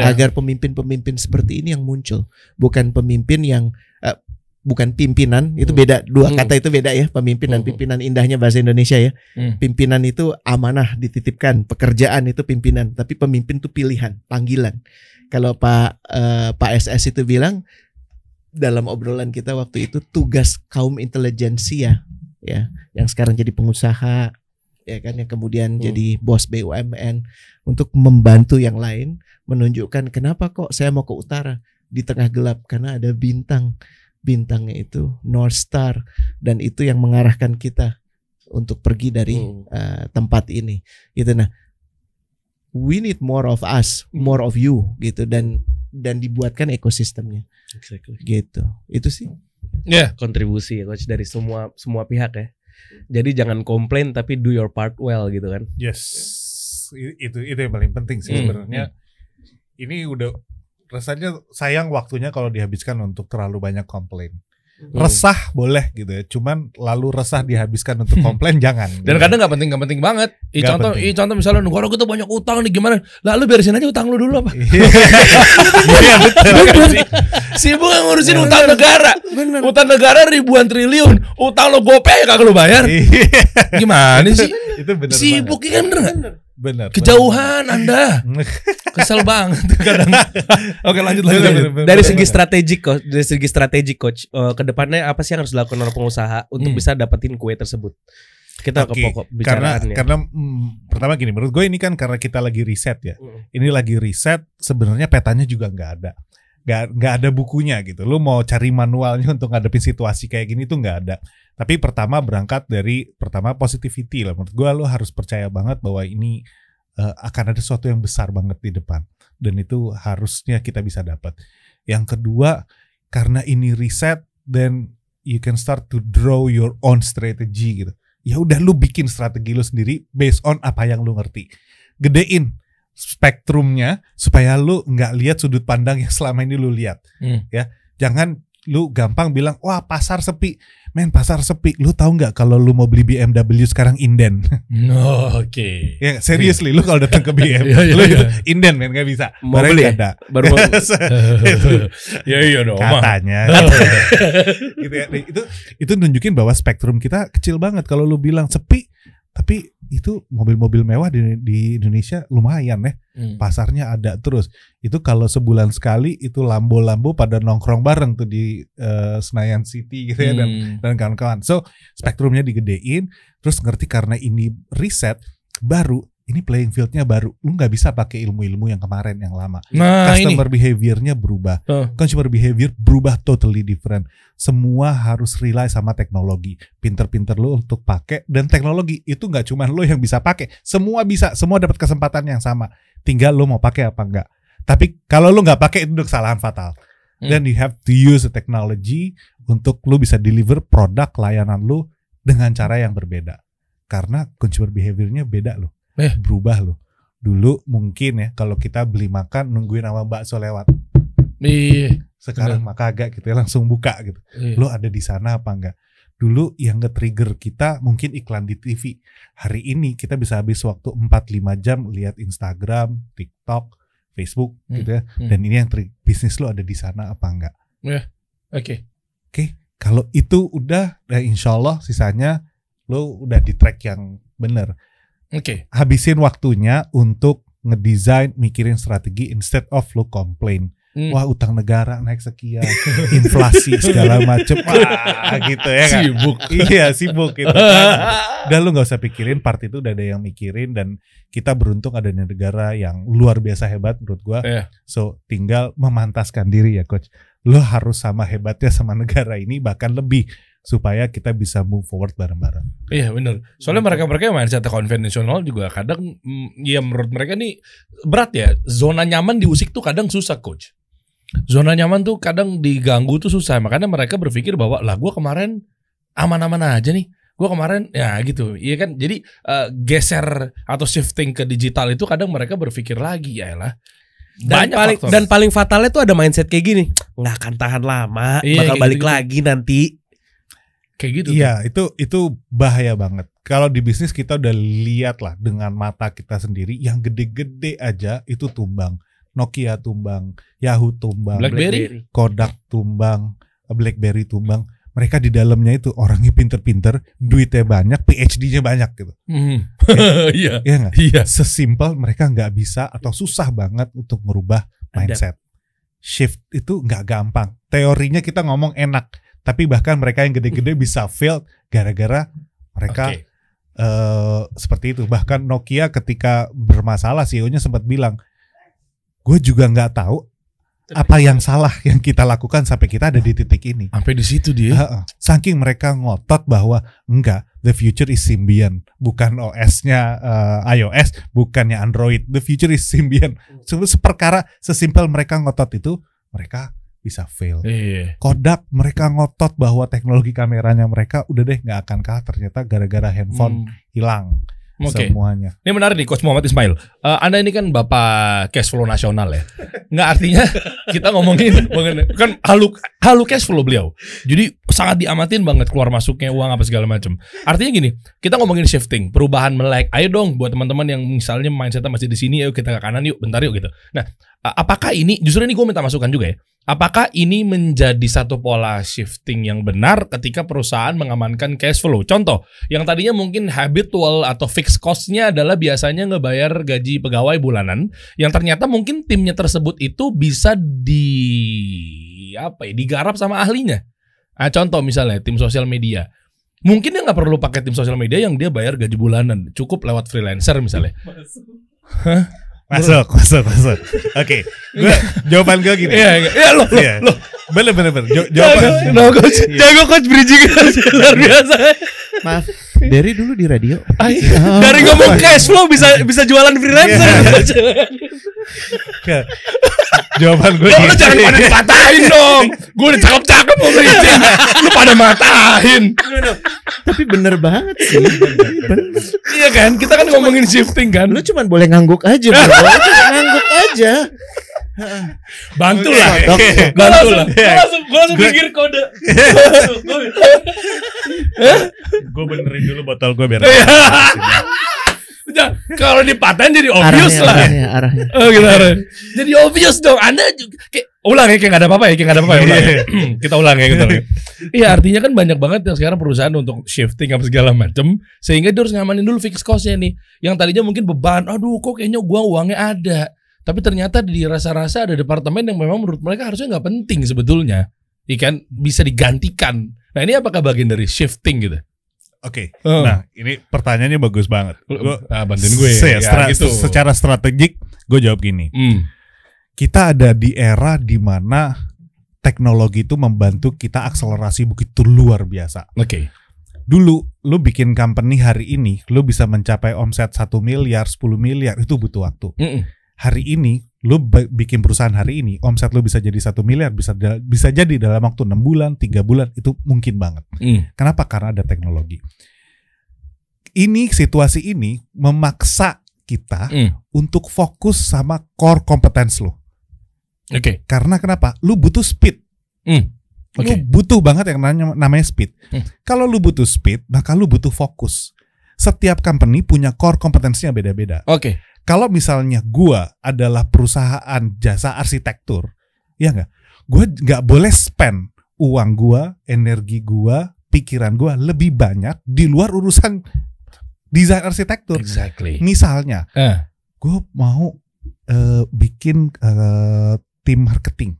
agar pemimpin-pemimpin seperti ini yang muncul, bukan pemimpin yang bukan pimpinan. Itu beda, dua kata itu beda ya. Pemimpin dan pimpinan, indahnya bahasa Indonesia ya. Pimpinan itu amanah dititipkan, pekerjaan itu pimpinan, tapi pemimpin itu pilihan, panggilan. Kalau Pak SS itu bilang dalam obrolan kita waktu itu, tugas kaum intelijensia ya, yang sekarang jadi pengusaha ya kan, yang kemudian jadi bos BUMN, untuk membantu yang lain, menunjukkan kenapa kok saya mau ke utara di tengah gelap, karena ada bintangnya itu North Star, dan itu yang mengarahkan kita untuk pergi dari tempat ini gitu. Nah, we need more of us, more of you gitu, dan dibuatkan ekosistemnya. Exactly. Gitu. Itu sih. Ya. Kontribusi ya coach dari semua pihak ya. Jadi jangan komplain tapi do your part well gitu kan. Yes, itu yang paling penting sih sebenarnya. Ini udah rasanya sayang waktunya kalau dihabiskan untuk terlalu banyak komplain. Resah boleh gitu ya, cuman lalu resah dihabiskan untuk komplain jangan. Dan kadang nggak penting banget. Contoh misalnya negara kita banyak utang nih gimana? Lalu beresin aja utang lu dulu apa? Iya betul. Sibuk ngurusin utang negara. Utang negara ribuan triliun. Utang lo gopay kagak lo bayar. Gimana sih? Itu benar. Sibuk kan bener nggak? Benar. Kejauhan Anda. Kesel banget kadang. Oke lanjut. Dari segi strategik coach, kedepannya apa sih yang harus dilakukan oleh pengusaha untuk bisa dapetin kue tersebut? Kita ke pokok bicaraannya. Karena pertama gini, menurut gue ini kan karena kita lagi riset ya. Ini lagi riset, sebenarnya petanya juga nggak ada. Nggak ada bukunya gitu. Lu mau cari manualnya untuk ngadepin situasi kayak gini tuh nggak ada. Tapi pertama berangkat dari positivity lah. Menurut gue lu harus percaya banget bahwa ini akan ada sesuatu yang besar banget di depan. Dan itu harusnya kita bisa dapat. Yang kedua, karena ini riset, then you can start to draw your own strategy gitu. Ya udah lu bikin strategi lu sendiri based on apa yang lu ngerti. Gedein spektrumnya supaya lu nggak lihat sudut pandang yang selama ini lu lihat. Ya, jangan lu gampang bilang wah pasar sepi. Men, pasar sepi. Lu tahu nggak kalau lu mau beli BMW sekarang inden? Oke. Ya, seriously lu kalau datang ke BM, lu inden men nggak bisa. Mau beli ada. Baru Iya dong. Katanya. Gitu ya. Itu nunjukin bahwa spektrum kita kecil banget. Kalau lu bilang sepi, tapi itu mobil-mobil mewah di Indonesia lumayan ya. Pasarnya ada terus. Itu kalau sebulan sekali itu Lambo pada nongkrong bareng tuh di Senayan City gitu ya dan kawan-kawan. So spektrumnya digedein, terus ngerti karena ini riset baru, ini playing fieldnya baru. Lu nggak bisa pakai ilmu-ilmu yang kemarin yang lama. Customer behaviornya berubah, consumer behavior berubah totally different. Semua harus rely sama teknologi. Pinter-pinter lu untuk pakai, dan teknologi itu nggak cuma lu yang bisa pakai. Semua bisa, semua dapat kesempatan yang sama. Tinggal lu mau pakai apa enggak. Tapi kalau lu nggak pakai itu udah kesalahan fatal. Then you have to use the technology untuk lu bisa deliver produk layanan lu dengan cara yang berbeda. Karena consumer behaviornya beda loh. Berubah loh. Dulu mungkin ya kalau kita beli makan nungguin sama bakso lewat. Sekarang mah kagak gitu ya, langsung buka gitu. Lo ada di sana apa enggak? Dulu yang nge-trigger kita mungkin iklan di TV. Hari ini kita bisa habis waktu 4-5 jam lihat Instagram, TikTok, Facebook gitu ya. Dan ini yang bisnis lo ada di sana apa enggak? Oke. Kalau itu udah, insya Allah sisanya lo udah di track yang bener. Habisin waktunya untuk ngedesain, mikirin strategi instead of lo complain. Wah utang negara naik sekian, inflasi segala macem, wah gitu ya kan. Sibuk. Iya sibuk gitu kan. Dan lu gak usah pikirin, part itu udah ada yang mikirin. Dan kita beruntung adanya negara yang luar biasa hebat menurut gua. So tinggal memantaskan diri ya coach. Lu harus sama hebatnya sama negara ini, bahkan lebih, supaya kita bisa move forward bareng-bareng. Iya benar. Soalnya mereka-mereka yang mindset konvensional juga kadang ya menurut mereka nih berat ya. Zona nyaman diusik tuh kadang susah coach. Zona nyaman tuh kadang diganggu tuh susah. Makanya mereka berpikir bahwa lah gue kemarin aman-aman aja nih. Gue kemarin ya gitu. Iya kan. Jadi geser atau shifting ke digital itu kadang mereka berpikir lagi ya lah. Dan paling fatalnya tuh ada mindset kayak gini. Nggak akan tahan lama, bakal balik gitu. Lagi nanti. Kayak gitu. Iya, itu bahaya banget. Kalau di bisnis kita udah lihat lah dengan mata kita sendiri, yang gede-gede aja itu tumbang. Nokia tumbang, Yahoo tumbang, BlackBerry, Kodak tumbang, BlackBerry tumbang. Mereka di dalamnya itu orangnya pinter-pinter, duitnya banyak, PhD-nya banyak gitu. Iya. Iya nggak? Iya. Sesimpel mereka nggak bisa atau susah banget untuk merubah mindset. Shift itu nggak gampang. Teorinya kita ngomong enak. Tapi bahkan mereka yang gede-gede bisa fail gara-gara mereka seperti itu. Bahkan Nokia ketika bermasalah CEO-nya sempat bilang, gue juga nggak tahu apa yang salah yang kita lakukan sampai kita ada di titik ini. Sampai di situ dia. Saking mereka ngotot bahwa enggak, The future is Symbian, bukan OS-nya iOS, bukannya Android. The future is Symbian. Seperkara sesimpel mereka ngotot itu, mereka bisa fail. Kodak mereka ngotot bahwa teknologi kameranya mereka udah deh nggak akan kalah, ternyata gara-gara handphone hilang semuanya. Ini menarik nih Coach Muhammad Ismail. Anda ini kan bapak cash flow nasional ya. Nggak, artinya kita ngomongin kan halu cash flow beliau. Jadi sangat diamatin banget keluar masuknya uang apa segala macam. Artinya gini, kita ngomongin shifting, perubahan melek. Ayo dong buat teman-teman yang misalnya mindsetnya masih di sini, ayo kita ke kanan yuk, bentar yuk gitu. Nah, apakah ini justru ini gue minta masukan juga ya. Apakah ini menjadi satu pola shifting yang benar ketika perusahaan mengamankan cash flow? Contoh, yang tadinya mungkin habitual atau fixed cost-nya adalah biasanya ngebayar gaji pegawai bulanan, yang ternyata mungkin timnya tersebut itu bisa digarap sama ahlinya. Contoh misalnya tim sosial media. Mungkin dia nggak perlu pakai tim sosial media yang dia bayar gaji bulanan, cukup lewat freelancer misalnya. Masuk. Oke. Jawaban gue gini. Iya, lo. Bener. Jawaban. Jago coach bridging luar biasa. Maaf, dari dulu di radio. Dari ngomong cash flow bisa jualan freelancer. Jawaban gue Lo jangan pada dipatahin dong. Gue udah cakep-cakep mau bridging. Lo pada matahin. Tapi bener banget sih. Bener. Iya kan, kita kan ngomongin shifting kan. Lu cuman boleh ngangguk aja, bro. Ngangguk aja. Bantulah. Gue langsung pikir kode. Gue benerin dulu botol gue biar. Kalau dipatahin jadi obvious arahnya, lah. Arahnya. Oh gitu arahnya. Jadi obvious dong. Anda juga ulang ya, kayak nggak ada apa-apa ya, ulang. Kita ulang ya gitu. Iya, artinya kan banyak banget yang sekarang perusahaan untuk shifting apa segala macam, sehingga dia harus ngamanin dulu fixed cost-nya nih. Yang tadinya mungkin beban, aduh kok kayaknya uangnya ada. Tapi ternyata dirasa-rasa ada departemen yang memang menurut mereka harusnya nggak penting sebetulnya. Ikan bisa digantikan. Nah, ini apakah bagian dari shifting gitu? Oke. Nah, ini pertanyaannya bagus banget. Bantuin gue. Gitu. Secara strategik, gue jawab gini. Kita ada di era di mana teknologi itu membantu kita akselerasi begitu luar biasa. Oke. Dulu, lu bikin company hari ini, lu bisa mencapai omset 1 miliar, 10 miliar, itu butuh waktu. Hari ini, lu bikin perusahaan hari ini, omset lu bisa jadi 1 miliar, bisa jadi dalam waktu 6 bulan, 3 bulan, itu mungkin banget. Kenapa? Karena ada teknologi. Situasi ini memaksa kita untuk fokus sama core competence lu. Oke. Karena kenapa? Lu butuh speed. Lu butuh banget yang namanya speed. Kalau lu butuh speed, maka lu butuh fokus. Setiap company punya core kompetensinya beda-beda. Oke. Kalau misalnya gua adalah perusahaan jasa arsitektur, ya nggak? Gua nggak boleh spend uang gua, energi gua, pikiran gua lebih banyak di luar urusan desain arsitektur. Exactly. Misalnya, gua mau bikin tim marketing.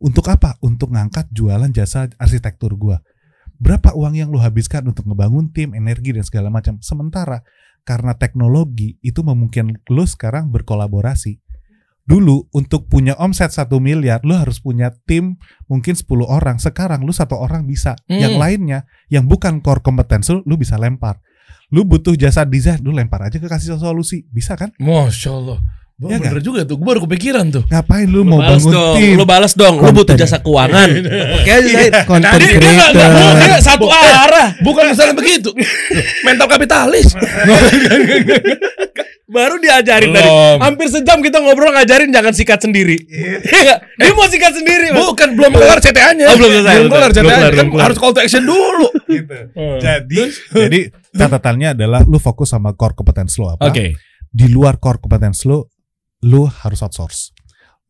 Untuk apa? Untuk ngangkat jualan jasa arsitektur gua. Berapa uang yang lu habiskan untuk ngebangun tim, energi dan segala macam. Sementara karena teknologi itu memungkinkan lu sekarang berkolaborasi. Dulu untuk punya omset 1 miliar lu harus punya tim mungkin 10 orang. Sekarang lu 1 orang bisa. Yang lainnya yang bukan core competence lu bisa lempar. Lu butuh jasa desain, lu lempar aja ke kasih solusi. Bisa kan? Masya Allah. Ya bener juga tuh, gue baru kepikiran tuh. Ngapain lu mau bangun tim? Lu balas dong, lu butuh jasa keuangan. Oke aja, content Dia creator. satu arah, bukan misalnya begitu. Mental kapitalis. Baru diajarin tadi. Hampir sejam kita ngobrol ngajarin jangan sikat sendiri. Dia mau sikat sendiri. Bukan, belum kelar CTA-nya. Belum selesai. Belum kelar CTA-nya. Kan harus call to action dulu. Gitu. Jadi catatannya adalah lu fokus sama core competence lu apa? Di luar core competence lu harus outsource,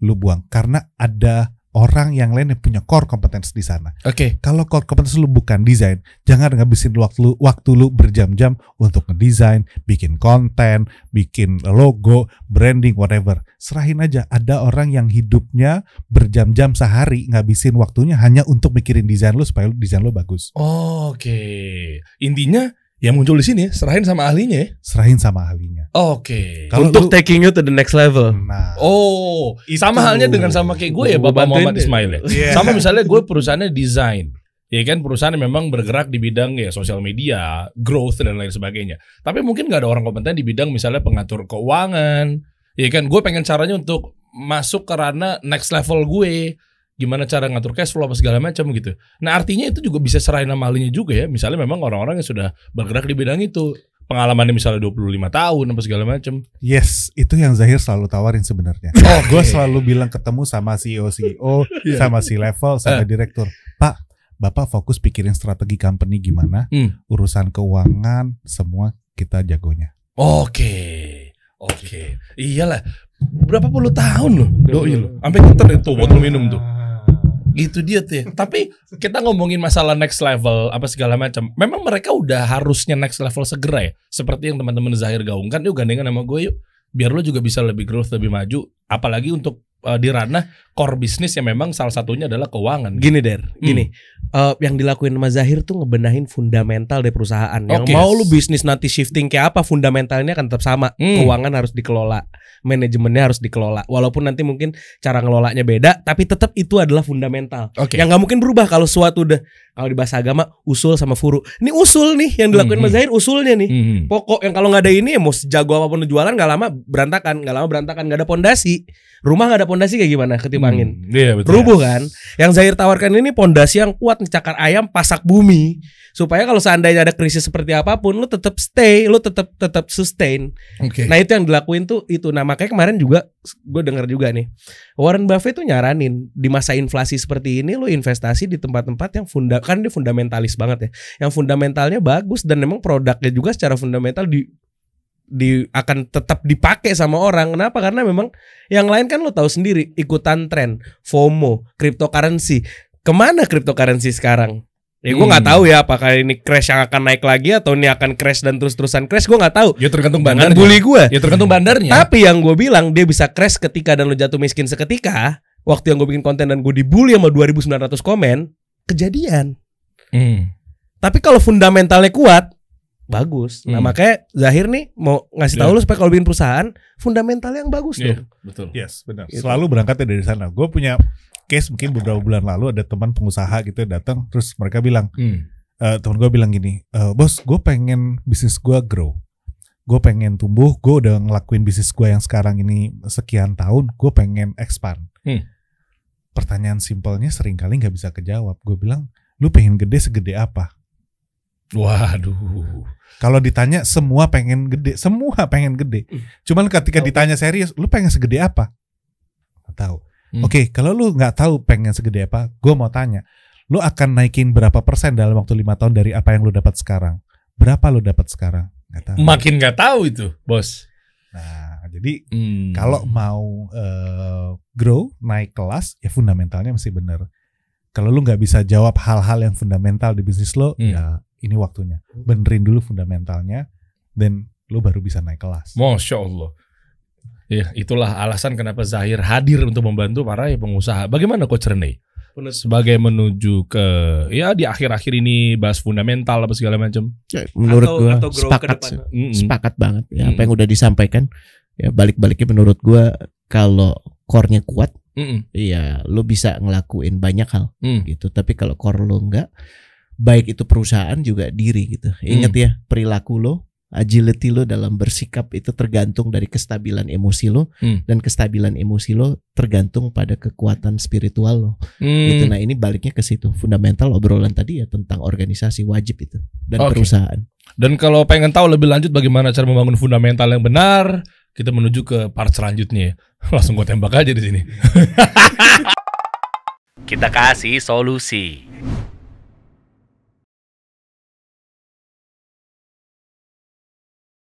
lu buang karena ada orang yang lain yang punya core competence di sana. Kalau core competence lu bukan desain, jangan ngabisin waktu lu berjam-jam untuk ngedesain, bikin konten, bikin logo, branding, whatever. Serahin aja. Ada orang yang hidupnya berjam-jam sehari ngabisin waktunya hanya untuk mikirin desain lu supaya desain lu bagus. Intinya yang muncul di sini serahin sama ahlinya ya. Serahin sama ahlinya. Untuk taking you to the next level. Nah, sama halnya dengan sama kayak gue ya, Bapak Muhammad Ismail ya. Sama misalnya gue perusahaannya desain. Ya kan perusahaan yang memang bergerak di bidang ya sosial media, growth dan lain sebagainya. Tapi mungkin nggak ada orang kompeten di bidang misalnya pengatur keuangan. Ya kan gue pengen caranya untuk masuk ke ranah next level gue. Gimana cara ngatur cash flow apa segala macam gitu. Nah artinya itu juga bisa serahin sama ahlinya juga ya. Misalnya memang orang-orang yang sudah bergerak di bidang itu. Pengalamannya misalnya 25 tahun apa segala macam. Yes, itu yang Zahir selalu tawarin sebenarnya. Gue selalu bilang ketemu sama CEO, sama C-level, sama direktur. Pak, Bapak fokus pikirin strategi company gimana, urusan keuangan semua kita jagonya. Oke. Iyalah, berapa puluh tahun loh doi loh. Sampai keter itu botol minum tuh. Gitu dia tuh ya. Tapi kita ngomongin masalah next level apa segala macam. Memang mereka udah harusnya next level segera ya. Seperti yang teman-teman Zahir gaungkan, yuk gandengan sama gue yuk. Biar lo juga bisa lebih growth, lebih maju. Apalagi untuk di ranah core bisnis yang memang salah satunya adalah keuangan. Gini yang dilakuin sama Zahir tuh ngebenahin fundamental dari perusahaan. Yang Oke. mau lu bisnis nanti shifting kayak apa, fundamentalnya akan tetap sama. Keuangan harus dikelola, manajemennya harus dikelola. Walaupun nanti mungkin cara ngelolanya beda, tapi tetap itu adalah fundamental. Oke. Yang nggak mungkin berubah kalau suatu udah, kalau di bahasa agama usul sama furu. Ini usul nih yang dilakuin sama Zahir, usulnya nih. Pokok yang kalau nggak ada ini ya mau sejago apapun lu jualan nggak lama berantakan, nggak ada pondasi. Rumah nggak ada pondasi kayak gimana ketip angin. Iya betul. Rubuh kan. Yang Zahir tawarkan ini pondasi yang kuat, cakar ayam pasak bumi. Supaya kalau seandainya ada krisis seperti apapun, lu tetap stay, lu tetap sustain. Oke. Nah itu yang dilakuin tuh itu. Nah makanya kemarin juga gue dengar juga nih, Warren Buffett tuh nyaranin di masa inflasi seperti ini lu investasi di tempat-tempat yang kan dia fundamentalis banget ya. Yang fundamentalnya bagus dan memang produknya juga secara fundamental akan tetap dipakai sama orang. Kenapa? Karena memang yang lain kan lo tahu sendiri, ikutan tren, FOMO, cryptocurrency. Kemana cryptocurrency sekarang? Ya gue nggak tahu ya apakah ini crash yang akan naik lagi atau ini akan crash dan terus-terusan crash. Gue nggak tahu. Ya tergantung Jangan bandarnya. bully gue. Ya tergantung bandarnya. Tapi yang gue bilang dia bisa crash ketika dan lo jatuh miskin seketika. Waktu yang gue bikin konten dan gue dibully sama 2.900 komen, kejadian. Tapi kalau fundamentalnya kuat, bagus. Nah makanya Zahir nih mau ngasih tahu lu supaya kalau bikin perusahaan fundamentalnya yang bagus dong. Betul. Yes, benar. Gitu. Selalu berangkatnya dari sana. Gue punya case mungkin beberapa bulan lalu ada teman pengusaha gitu datang, terus mereka bilang, teman gue bilang gini, bos, gue pengen bisnis gue grow, gue pengen tumbuh, gue udah ngelakuin bisnis gue yang sekarang ini sekian tahun, gue pengen expand. Pertanyaan simpelnya seringkali nggak bisa kejawab. Gue bilang, lu pengen gede segede apa? Waduh. Kalau ditanya semua pengen gede. Cuman ketika ditanya serius, lu pengen segede apa? Nggak tahu. Oke, kalau lu nggak tahu pengen segede apa, gue mau tanya, lu akan naikin berapa persen dalam waktu 5 tahun dari apa yang lu dapat sekarang? Berapa lu dapat sekarang? Nggak tahu. Makin nggak tahu itu, bos. Nah, jadi kalau mau grow, naik kelas, ya fundamentalnya mesti bener. Kalau lu nggak bisa jawab hal-hal yang fundamental di bisnis lo, ya ini waktunya. Benerin dulu fundamentalnya, dan lu baru bisa naik kelas. Masya Allah. Ya, itulah alasan kenapa Zahir hadir untuk membantu para pengusaha. Bagaimana Coach Rene? Sebagai menuju ke ya di akhir-akhir ini bahas fundamental apa segala macam. Menurut gue atau grow ke depan. sepakat banget ya apa yang udah disampaikan. Ya balik-baliknya menurut gue kalau core-nya kuat, ya lo bisa ngelakuin banyak hal gitu. Tapi kalau core lo enggak, baik itu perusahaan juga diri gitu. Ingat ya, perilaku lo, agility lo dalam bersikap itu tergantung dari kestabilan emosi lo, dan kestabilan emosi lo tergantung pada kekuatan spiritual lo. Gitu. Nah ini baliknya ke situ. Fundamental obrolan tadi ya tentang organisasi wajib itu dan perusahaan. Dan kalau pengen tahu lebih lanjut bagaimana cara membangun fundamental yang benar, kita menuju ke part selanjutnya. Langsung gue tembak aja di sini. Kita kasih solusi.